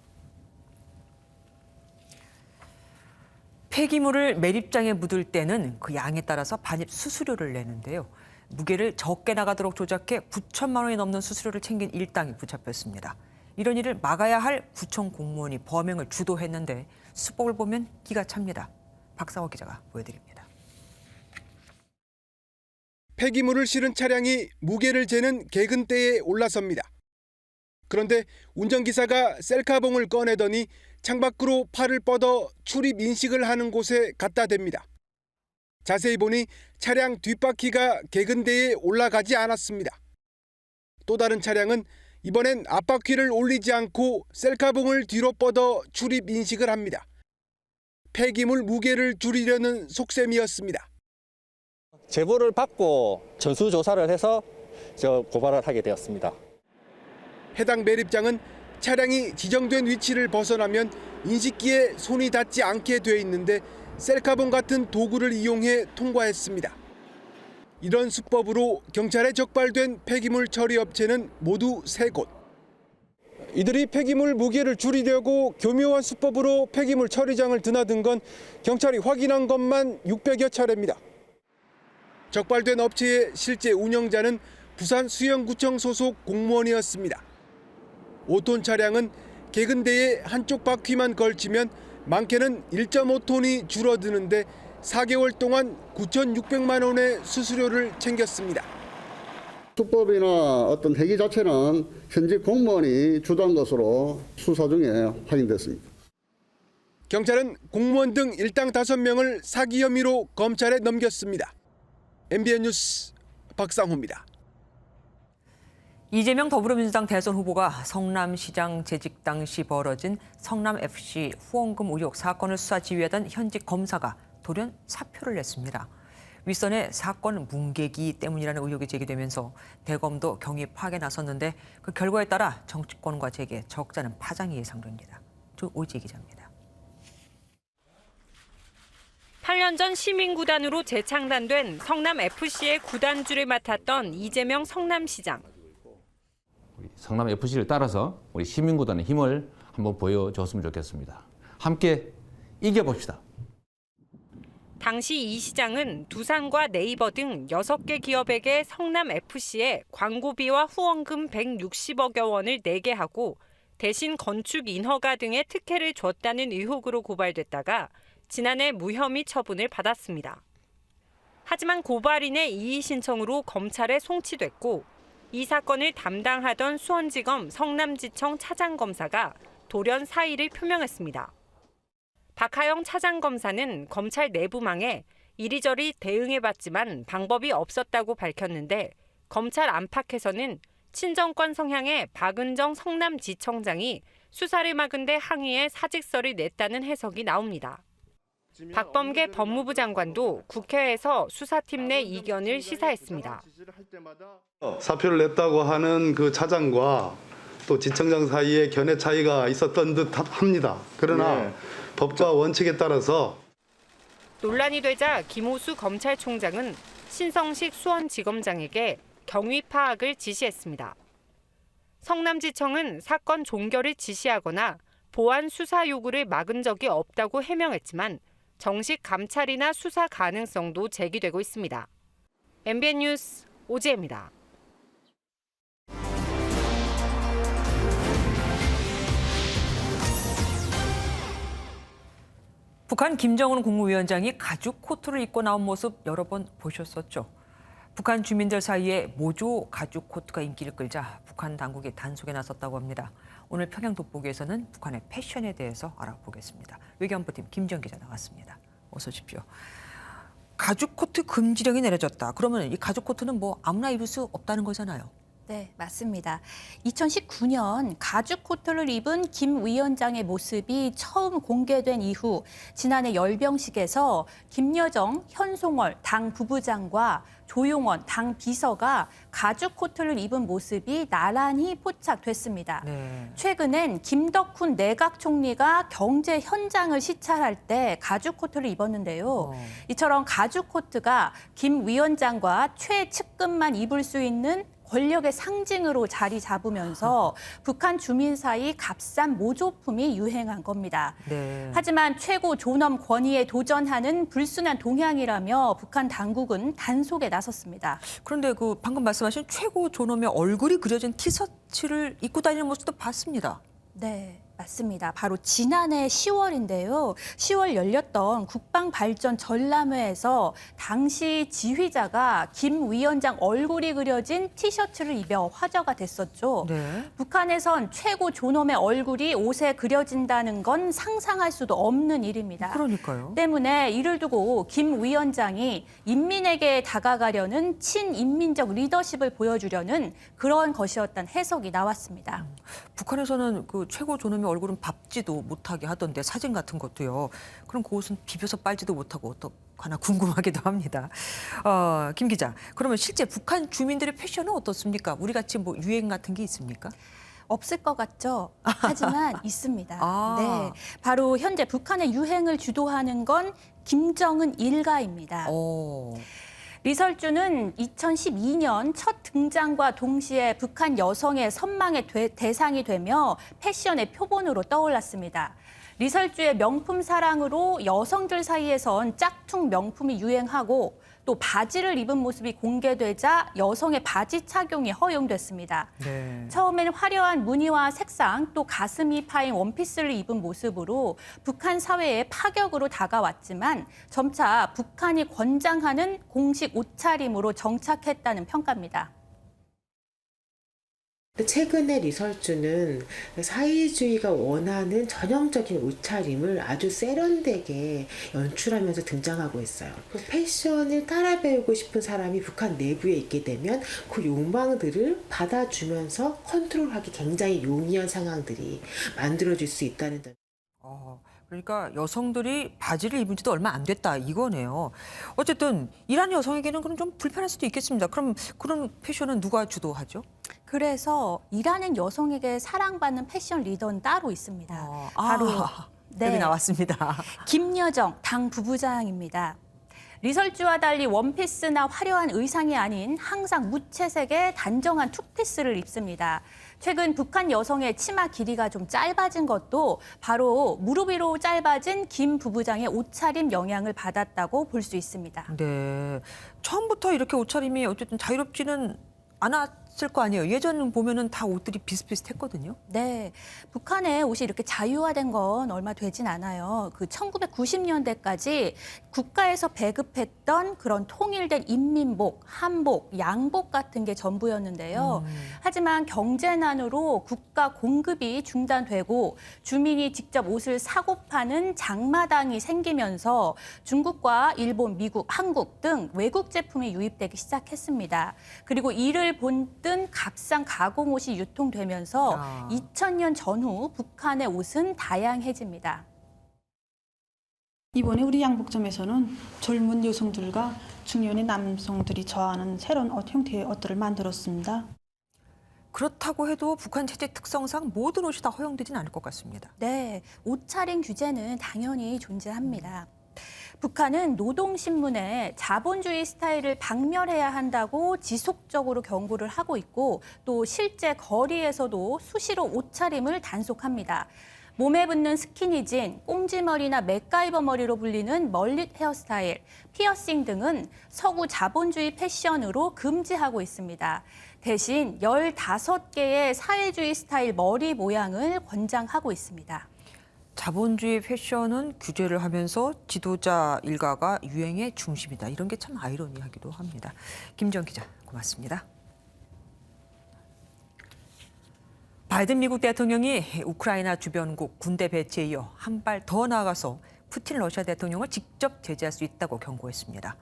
폐기물을 매립장에 묻을 때는 그 양에 따라서 반입 수수료를 내는데요. 무게를 적게 나가도록 조작해 9천만 원이 넘는 수수료를 챙긴 일당이 붙잡혔습니다. 이런 일을 막아야 할 구청 공무원이 범행을 주도했는데 수법을 보면 기가 찹니다. 박상호 기자가 보여드립니다. 폐기물을 실은 차량이 무게를 재는 개근대에 올라섭니다. 그런데 운전기사가 셀카봉을 꺼내더니 창밖으로 팔을 뻗어 출입 인식을 하는 곳에 갖다 댑니다. 자세히 보니 차량 뒷바퀴가 개근대에 올라가지 않았습니다. 또 다른 차량은 이번엔 앞바퀴를 올리지 않고 셀카봉을 뒤로 뻗어 출입 인식을 합니다. 폐기물 무게를 줄이려는 속셈이었습니다. 제보를 받고 전수조사를 해서 고발을 하게 되었습니다. 해당 매립장은 차량이 지정된 위치를 벗어나면 인식기에 손이 닿지 않게 돼 있는데 셀카봉 같은 도구를 이용해 통과했습니다. 이런 수법으로 경찰에 적발된 폐기물 처리 업체는 모두 3곳. 이들이 폐기물 무게를 줄이려고 교묘한 수법으로 폐기물 처리장을 드나든 건 경찰이 확인한 것만 600여 차례입니다. 적발된 업체의 실제 운영자는 부산 수영구청 소속 공무원이었습니다. 5톤 차량은 개근대에 한쪽 바퀴만 걸치면 많게는 1.5톤이 줄어드는데 4개월 동안 9,600만 원의 수수료를 챙겼습니다. 수법이나 어떤 행위 자체는 현직 공무원이 주도한 것으로 수사 중에 확인됐습니다. 경찰은 공무원 등 일당 5명을 사기 혐의로 검찰에 넘겼습니다. MBN 뉴스 박상호입니다. 이재명 더불어민주당 대선 후보가 성남시장 재직 당시 벌어진 성남FC 후원금 의혹 사건을 수사 지휘하던 현직 검사가 돌연 사표를 냈습니다. 윗선의 사건 뭉개기 때문이라는 의혹이 제기되면서 대검도 경위 파악에 나섰는데 그 결과에 따라 정치권과 재계 적지 않은 파장이 예상됩니다. 오지혜 기자입니다. 8년 전 시민구단으로 재창단된 성남FC의 구단주를 맡았던 이재명 성남시장. 성남FC를 따라서 우리 시민구단의 힘을 한번 보여줬으면 좋겠습니다. 함께 이겨봅시다. 당시 이 시장은 두산과 네이버 등 6개 기업에게 성남FC에 광고비와 후원금 160억여 원을 내게 하고 대신 건축 인허가 등의 특혜를 줬다는 의혹으로 고발됐다가 지난해 무혐의 처분을 받았습니다. 하지만 고발인의 이의 신청으로 검찰에 송치됐고 이 사건을 담당하던 수원지검 성남지청 차장검사가 돌연 사의를 표명했습니다. 박하영 차장검사는 검찰 내부망에 이리저리 대응해봤지만 방법이 없었다고 밝혔는데 검찰 안팎에서는 친정권 성향의 박은정 성남지청장이 수사를 막은 데 항의해 사직서를 냈다는 해석이 나옵니다. 박범계 법무부 장관도 국회에서 수사팀 내 이견을 시사했습니다. 사표를 냈다고 하는 그 차장과 또 지청장 사이에 견해 차이가 있었던 듯 합니다. 그러나 법과 원칙에 따라서 논란이 되자 김호수 검찰총장은 신성식 수원지검장에게 경위 파악을 지시했습니다. 성남지청은 사건 종결을 지시하거나 보안 수사 요구를 막은 적이 없다고 해명했지만 정식 감찰이나 수사 가능성도 제기되고 있습니다. MBN 뉴스 오지혜입니다. 북한 김정은 국무위원장이 가죽 코트를 입고 나온 모습 여러 번 보셨었죠. 북한 주민들 사이에 모조 가죽 코트가 인기를 끌자 북한 당국이 단속에 나섰다고 합니다. 오늘 평양 돋보기에서는 북한의 패션에 대해서 알아보겠습니다. 외교안보팀 김지영 기자 나왔습니다. 어서 오십시오. 가죽 코트 금지령이 내려졌다. 그러면 이 가죽 코트는 뭐 아무나 입을 수 없다는 거잖아요. 네, 맞습니다. 2019년 가죽 코트를 입은 김 위원장의 모습이 처음 공개된 이후 지난해 열병식에서 김여정, 현송월 당 부부장과 조용원 당 비서가 가죽 코트를 입은 모습이 나란히 포착됐습니다. 네. 최근엔 김덕훈 내각 총리가 경제 현장을 시찰할 때 가죽 코트를 입었는데요. 이처럼 가죽 코트가 김 위원장과 최측근만 입을 수 있는 권력의 상징으로 자리 잡으면서 북한 주민 사이 값싼 모조품이 유행한 겁니다. 네. 하지만 최고 존엄 권위에 도전하는 불순한 동향이라며 북한 당국은 단속에 나섰습니다. 그런데 그 방금 말씀하신 최고 존엄의 얼굴이 그려진 티셔츠를 입고 다니는 모습도 봤습니다. 네. 맞습니다. 바로 지난해 10월인데요. 10월 열렸던 국방발전 전람회에서 당시 지휘자가 김 위원장 얼굴이 그려진 티셔츠를 입어 화제가 됐었죠. 네. 북한에선 최고 존엄의 얼굴이 옷에 그려진다는 건 상상할 수도 없는 일입니다. 그러니까요. 때문에 이를 두고 김 위원장이 인민에게 다가가려는 친인민적 리더십을 보여주려는 그런 것이었다는 해석이 나왔습니다. 북한에서는 그 최고 존엄의 얼굴은 밟지도 못하게 하던데 사진 같은 것도요. 그럼 그 옷은 비벼서 빨지도 못하고 어떡하나 궁금하기도 합니다. 김 기자, 그러면 실제 북한 주민들의 패션은 어떻습니까? 우리 같이 뭐 유행 같은 게 있습니까? 없을 것 같죠? 하지만 있습니다. 아. 네, 바로 현재 북한의 유행을 주도하는 건 김정은 일가입니다. 리설주는 2012년 첫 등장과 동시에 북한 여성의 선망의 대상이 되며 패션의 표본으로 떠올랐습니다. 리설주의 명품 사랑으로 여성들 사이에선 짝퉁 명품이 유행하고 또 바지를 입은 모습이 공개되자 여성의 바지 착용이 허용됐습니다. 네. 처음에는 화려한 무늬와 색상 또 가슴이 파인 원피스를 입은 모습으로 북한 사회의 파격으로 다가왔지만 점차 북한이 권장하는 공식 옷차림으로 정착했다는 평가입니다. 최근에 리설주는 사회주의가 원하는 전형적인 옷차림을 아주 세련되게 연출하면서 등장하고 있어요. 그 패션을 따라 배우고 싶은 사람이 북한 내부에 있게 되면 그 욕망들을 받아주면서 컨트롤하기 굉장히 용이한 상황들이 만들어질 수 있다는 점. 그러니까 여성들이 바지를 입은 지도 얼마 안 됐다 이거네요. 어쨌든 이란 여성에게는 그럼 좀 불편할 수도 있겠습니다. 그럼 그런 패션은 누가 주도하죠? 그래서 일하는 여성에게 사랑받는 패션 리더는 따로 있습니다. 바로 여기 나왔습니다. 김여정 당 부부장입니다. 리설주와 달리 원피스나 화려한 의상이 아닌 항상 무채색의 단정한 투피스를 입습니다. 최근 북한 여성의 치마 길이가 좀 짧아진 것도 바로 무릎 위로 짧아진 김 부부장의 옷차림 영향을 받았다고 볼 수 있습니다. 네, 처음부터 이렇게 옷차림이 어쨌든 자유롭지는 않았을 거 아니에요. 예전 보면은 다 옷들이 비슷비슷했거든요. 네, 북한의 옷이 이렇게 자유화된 건 얼마 되진 않아요. 그 1990년대까지 국가에서 배급했던 그런 통일된 인민복, 한복, 양복 같은 게 전부였는데요. 하지만 경제난으로 국가 공급이 중단되고 주민이 직접 옷을 사고 파는 장마당이 생기면서 중국과 일본, 미국, 한국 등 외국 제품이 유입되기 시작했습니다. 그리고 이를 본뜬 값싼 가공 옷이 유통되면서 2000년 전후 북한의 옷은 다양해집니다. 이번에 우리 양복점에서는 젊은 여성들과 중년의 남성들이 좋아하는 새로운 옷 형태의 옷들을 만들었습니다. 그렇다고 해도 북한 체제 특성상 모든 옷이 다 허용되진 않을 것 같습니다. 네, 옷차림 규제는 당연히 존재합니다. 북한은 노동신문에 자본주의 스타일을 박멸해야 한다고 지속적으로 경고를 하고 있고 또 실제 거리에서도 수시로 옷차림을 단속합니다. 몸에 붙는 스키니진, 꽁지머리나 맥가이버 머리로 불리는 멀릿 헤어스타일, 피어싱 등은 서구 자본주의 패션으로 금지하고 있습니다. 대신 15개의 사회주의 스타일 머리 모양을 권장하고 있습니다. 자본주의 패션은 규제를 하면서 지도자 일가가 유행의 중심이다. 이런 게 참 아이러니하기도 합니다. 김지영 기자, 고맙습니다. 바이든 미국 대통령이 우크라이나 주변국 군대 배치에 이어 한 발 더 나아가서 푸틴 러시아 대통령을 직접 제재할 수 있다고 경고했습니다.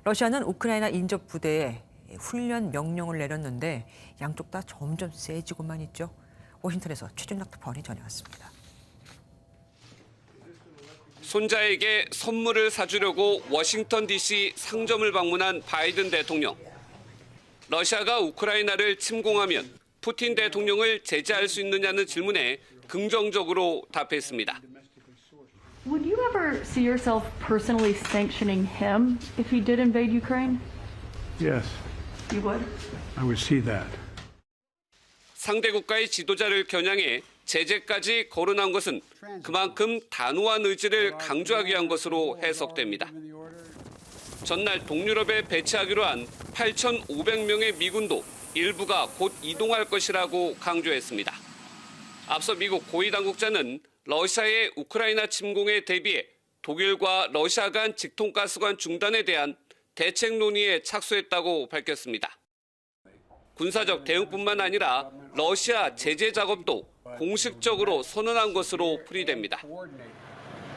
러시아는 우크라이나 인접 부대에 훈련 명령을 내렸는데 양쪽 다 점점 세지고만 있죠. 워싱턴에서 최준혁 특파원이 전해왔습니다. 손자에게 선물을 사주려고 워싱턴 DC 상점을 방문한 바이든 대통령. 러시아가 우크라이나를 침공하면 푸틴 대통령을 제재할 수 있느냐는 질문에 긍정적으로 답했습니다. Would you ever see yourself personally sanctioning him if he did invade Ukraine? Yes, You would? I would see that. 상대 국가의 지도자를 겨냥해 제재까지 거론한 것은 그만큼 단호한 의지를 강조하기 위한 것으로 해석됩니다. 전날 동유럽에 배치하기로 한 8,500명의 미군도 일부가 곧 이동할 것이라고 강조했습니다. 앞서 미국 고위 당국자는 러시아의 우크라이나 침공에 대비해 독일과 러시아 간 직통가스관 중단에 대한 대책 논의에 착수했다고 밝혔습니다. 군사적 대응뿐만 아니라 러시아 제재 작업도 공식적으로 선언한 것으로 풀이됩니다.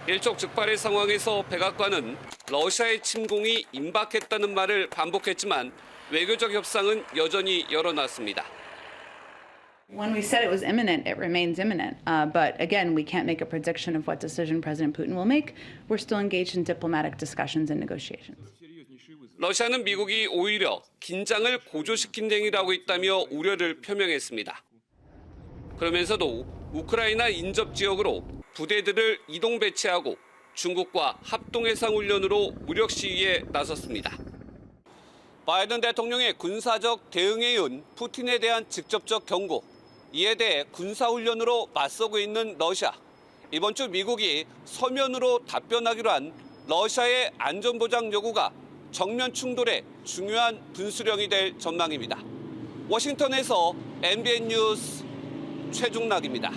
일촉즉발의 상황에서 백악관은 러시아의 침공이 임박했다는 말을 반복했지만 외교적 협상은 여전히 열어놨습니다. When we said it was imminent, it remains imminent. But again, we can't make a prediction of what decision President Putin will make. We're still engaged in diplomatic discussions and negotiations. 러시아는 미국이 오히려 긴장을 고조시킨 행위라고 있다며 우려를 표명했습니다. 그러면서도 우크라이나 인접 지역으로 부대들을 이동 배치하고 중국과 합동해상 훈련으로 무력 시위에 나섰습니다. 바이든 대통령의 군사적 대응에 이은 푸틴에 대한 직접적 경고, 이에 대해 군사훈련으로 맞서고 있는 러시아. 이번 주 미국이 서면으로 답변하기로 한 러시아의 안전보장 요구가 정면 충돌의 중요한 분수령이 될 전망입니다. 워싱턴에서 MBN 뉴스 최중락입니다.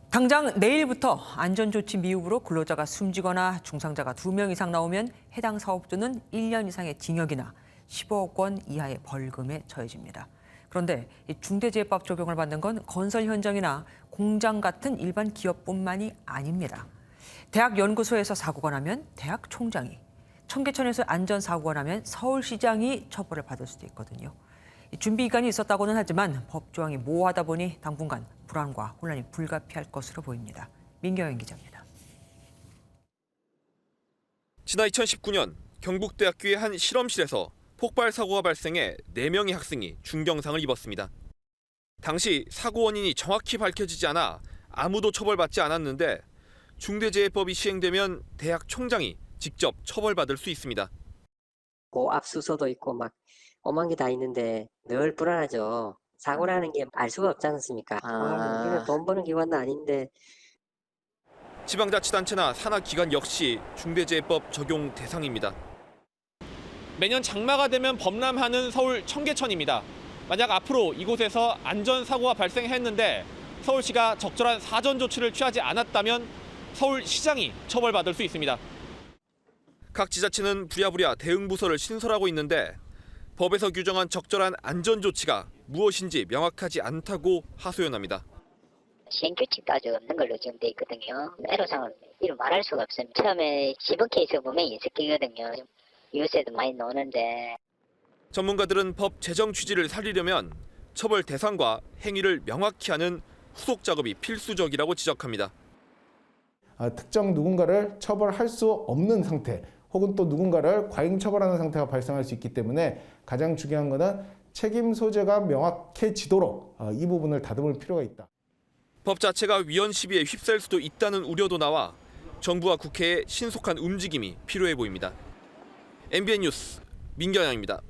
당장 내일부터 안전조치 미흡으로 근로자가 숨지거나 중상자가 2명 이상 나오면 해당 사업주는 1년 이상의 징역이나 15억 원 이하의 벌금에 처해집니다. 그런데 이 중대재해법 적용을 받는 건 건설 현장이나 공장 같은 일반 기업뿐만이 아닙니다. 대학 연구소에서 사고가 나면 대학 총장이, 청계천에서 안전사고가 나면 서울시장이 처벌을 받을 수도 있거든요. 준비 기간이 있었다고는 하지만 법 조항이 모호하다 보니 당분간 불안과 혼란이 불가피할 것으로 보입니다. 민경영 기자입니다. 지난 2019년 경북대학교의 한 실험실에서 폭발 사고가 발생해 4명의 학생이 중경상을 입었습니다. 당시 사고 원인이 정확히 밝혀지지 않아 아무도 처벌받지 않았는데 중대재해법이 시행되면 대학 총장이 직접 처벌받을 수 있습니다. 압수서도 있고 막 오만 게 다 있는데 늘 불안하죠. 사고라는 게 알 수가 없지 않습니까? 우리는 돈 버는 기관도 아닌데. 지방자치단체나 산하기관 역시 중대재해법 적용 대상입니다. 매년 장마가 되면 범람하는 서울 청계천입니다. 만약 앞으로 이곳에서 안전사고가 발생했는데 서울시가 적절한 사전 조치를 취하지 않았다면 서울시장이 처벌받을 수 있습니다. 각 지자체는 부랴부랴 대응부서를 신설하고 있는데 법에서 규정한 적절한 안전조치가 무엇인지 명확하지 않다고 하소연합니다. 시행규칙도 아직 없는 걸로 지금 돼 있거든요. 애로사항을 이루 말할 수가 없습니다. 처음에 10억 케이스 분명히 있을 거거든요. 뉴스에도 많이 나오는데. 전문가들은 법 제정 취지를 살리려면 처벌 대상과 행위를 명확히 하는 후속 작업이 필수적이라고 지적합니다. 특정 누군가를 처벌할 수 없는 상태 혹은 또 누군가를 과잉 처벌하는 상태가 발생할 수 있기 때문에 가장 중요한 것은 책임 소재가 명확해지도록 이 부분을 다듬을 필요가 있다. 법 자체가 위헌 시비에 휩쓸 수도 있다는 우려도 나와 정부와 국회의 신속한 움직임이 필요해 보입니다. MBN 뉴스 민경영입니다.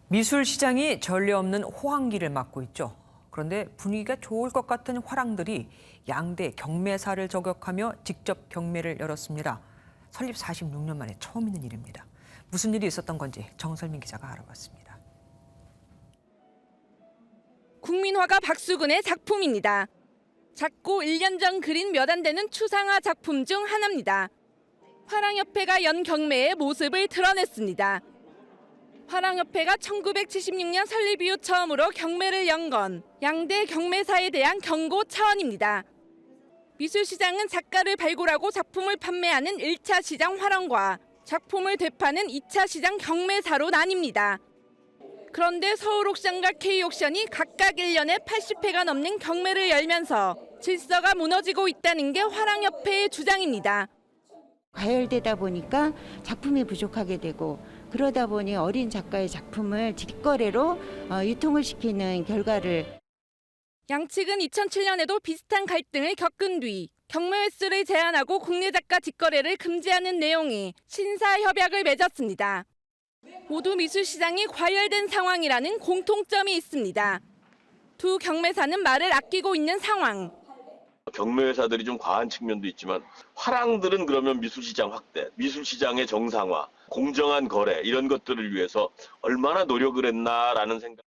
미술시장이 전례 없는 호황기를 맞고 있죠. 그런데 분위기가 좋을 것 같은 화랑들이 양대 경매사를 저격하며 직접 경매를 열었습니다. 설립 46년 만에 처음 있는 일입니다. 무슨 일이 있었던 건지 정설민 기자가 알아봤습니다. 국민화가 박수근의 작품입니다. 작고 1년 전 그린 몇 안 되는 추상화 작품 중 하나입니다. 화랑협회가 연 경매의 모습을 드러냈습니다. 화랑협회가 1976년 설립 이후 처음으로 경매를 연 건 양대 경매사에 대한 경고 차원입니다. 미술시장은 작가를 발굴하고 작품을 판매하는 1차 시장 화랑과 작품을 되파는 2차 시장 경매사로 나뉩니다. 그런데 서울옥션과 K옥션이 각각 1년에 80회가 넘는 경매를 열면서 질서가 무너지고 있다는 게 화랑협회의 주장입니다. 과열되다 보니까 작품이 부족하게 되고 그러다 보니 어린 작가의 작품을 뒷거래로 유통을 시키는 결과를. 양측은 2007년에도 비슷한 갈등을 겪은 뒤 경매 횟수를 제한하고 국내 작가 뒷거래를 금지하는 내용의 신사 협약을 맺었습니다. 모두 미술시장이 과열된 상황이라는 공통점이 있습니다. 두 경매사는 말을 아끼고 있는 상황. 경매회사들이 좀 과한 측면도 있지만 화랑들은 그러면 미술시장 확대, 미술시장의 정상화, 공정한 거래 이런 것들을 위해서 얼마나 노력을 했나라는 생각.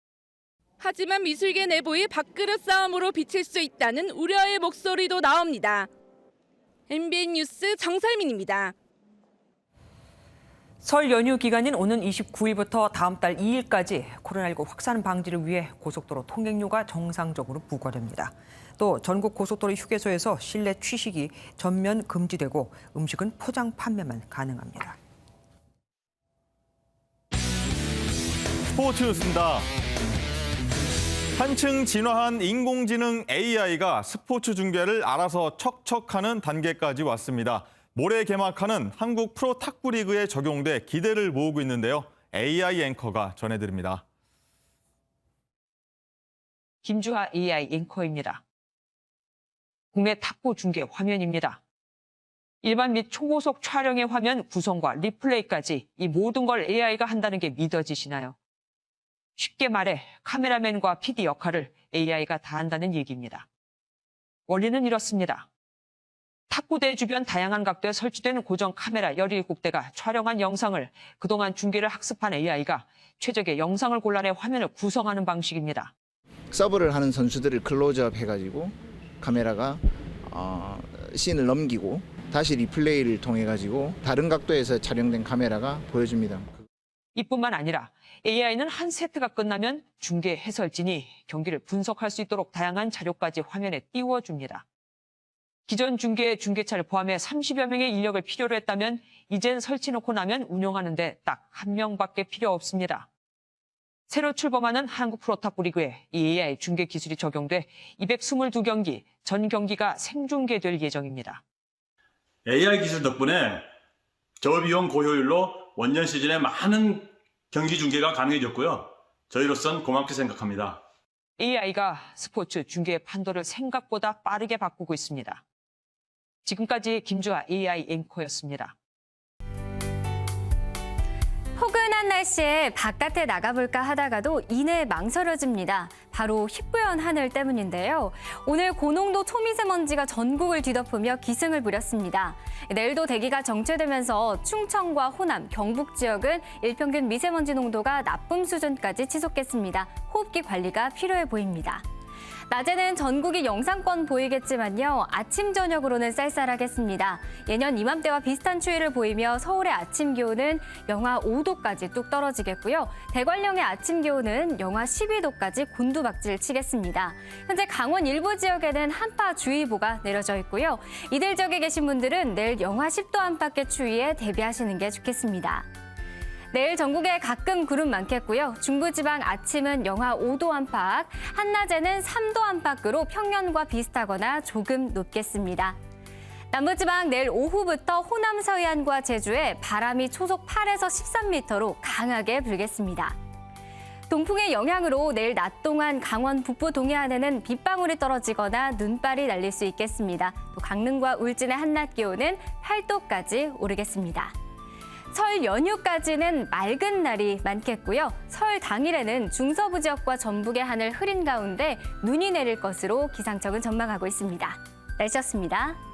하지만 미술계 내부의 밥그릇 싸움으로 비칠 수 있다는 우려의 목소리도 나옵니다. MBN 뉴스 정설민입니다. 설 연휴 기간인 오는 29일부터 다음 달 2일까지 코로나19 확산 방지를 위해 고속도로 통행료가 정상적으로 부과됩니다. 또 전국 고속도로 휴게소에서 실내 취식이 전면 금지되고 음식은 포장 판매만 가능합니다. 스포츠 뉴스입니다. 한층 진화한 인공지능 AI가 스포츠 중계를 알아서 척척하는 단계까지 왔습니다. 모레 개막하는 한국 프로 탁구 리그에 적용돼 기대를 모으고 있는데요. AI 앵커가 전해드립니다. 김주하 AI 앵커입니다. 국내 탁구 중계 화면입니다. 일반 및 초고속 촬영의 화면 구성과 리플레이까지 이 모든 걸 AI가 한다는 게 믿어지시나요? 쉽게 말해 카메라맨과 PD 역할을 AI가 다 한다는 얘기입니다. 원리는 이렇습니다. 탁구대 주변 다양한 각도에 설치된 고정 카메라 17대가 촬영한 영상을 그동안 중계를 학습한 AI가 최적의 영상을 골라내 화면을 구성하는 방식입니다. 서브를 하는 선수들을 클로즈업 해가지고 카메라가 씬을 넘기고 다시 리플레이를 통해 가지고 다른 각도에서 촬영된 카메라가 보여줍니다. 이뿐만 아니라 AI는 한 세트가 끝나면 중계 해설진이 경기를 분석할 수 있도록 다양한 자료까지 화면에 띄워줍니다. 기존 중계차를 포함해 30여 명의 인력을 필요로 했다면 이젠 설치놓고 나면 운영하는데 딱 한 명밖에 필요 없습니다. 새로 출범하는 한국 프로탁구 리그에 이 AI 중계 기술이 적용돼 222경기, 전 경기가 생중계될 예정입니다. AI 기술 덕분에 저비용 고효율로 원년 시즌에 많은 경기 중계가 가능해졌고요. 저희로선 고맙게 생각합니다. AI가 스포츠 중계의 판도를 생각보다 빠르게 바꾸고 있습니다. 지금까지 김주하 AI 앵커였습니다. 포근한 날씨에 바깥에 나가볼까 하다가도 이내 망설여집니다. 바로 희뿌연 하늘 때문인데요. 오늘 고농도 초미세먼지가 전국을 뒤덮으며 기승을 부렸습니다. 내일도 대기가 정체되면서 충청과 호남, 경북 지역은 일평균 미세먼지 농도가 나쁨 수준까지 치솟겠습니다. 호흡기 관리가 필요해 보입니다. 낮에는 전국이 영상권 보이겠지만요. 아침, 저녁으로는 쌀쌀하겠습니다. 예년 이맘때와 비슷한 추위를 보이며 서울의 아침 기온은 영하 5도까지 뚝 떨어지겠고요. 대관령의 아침 기온은 영하 12도까지 곤두박질 치겠습니다. 현재 강원 일부 지역에는 한파주의보가 내려져 있고요. 이들 지역에 계신 분들은 내일 영하 10도 안팎의 추위에 대비하시는 게 좋겠습니다. 내일 전국에 가끔 구름 많겠고요. 중부지방 아침은 영하 5도 안팎, 한낮에는 3도 안팎으로 평년과 비슷하거나 조금 높겠습니다. 남부지방 내일 오후부터 호남 서해안과 제주에 바람이 초속 8에서 13m로 강하게 불겠습니다. 동풍의 영향으로 내일 낮 동안 강원 북부 동해안에는 빗방울이 떨어지거나 눈발이 날릴 수 있겠습니다. 또 강릉과 울진의 한낮 기온은 8도까지 오르겠습니다. 설 연휴까지는 맑은 날이 많겠고요. 설 당일에는 중서부 지역과 전북의 하늘 흐린 가운데 눈이 내릴 것으로 기상청은 전망하고 있습니다. 날씨였습니다.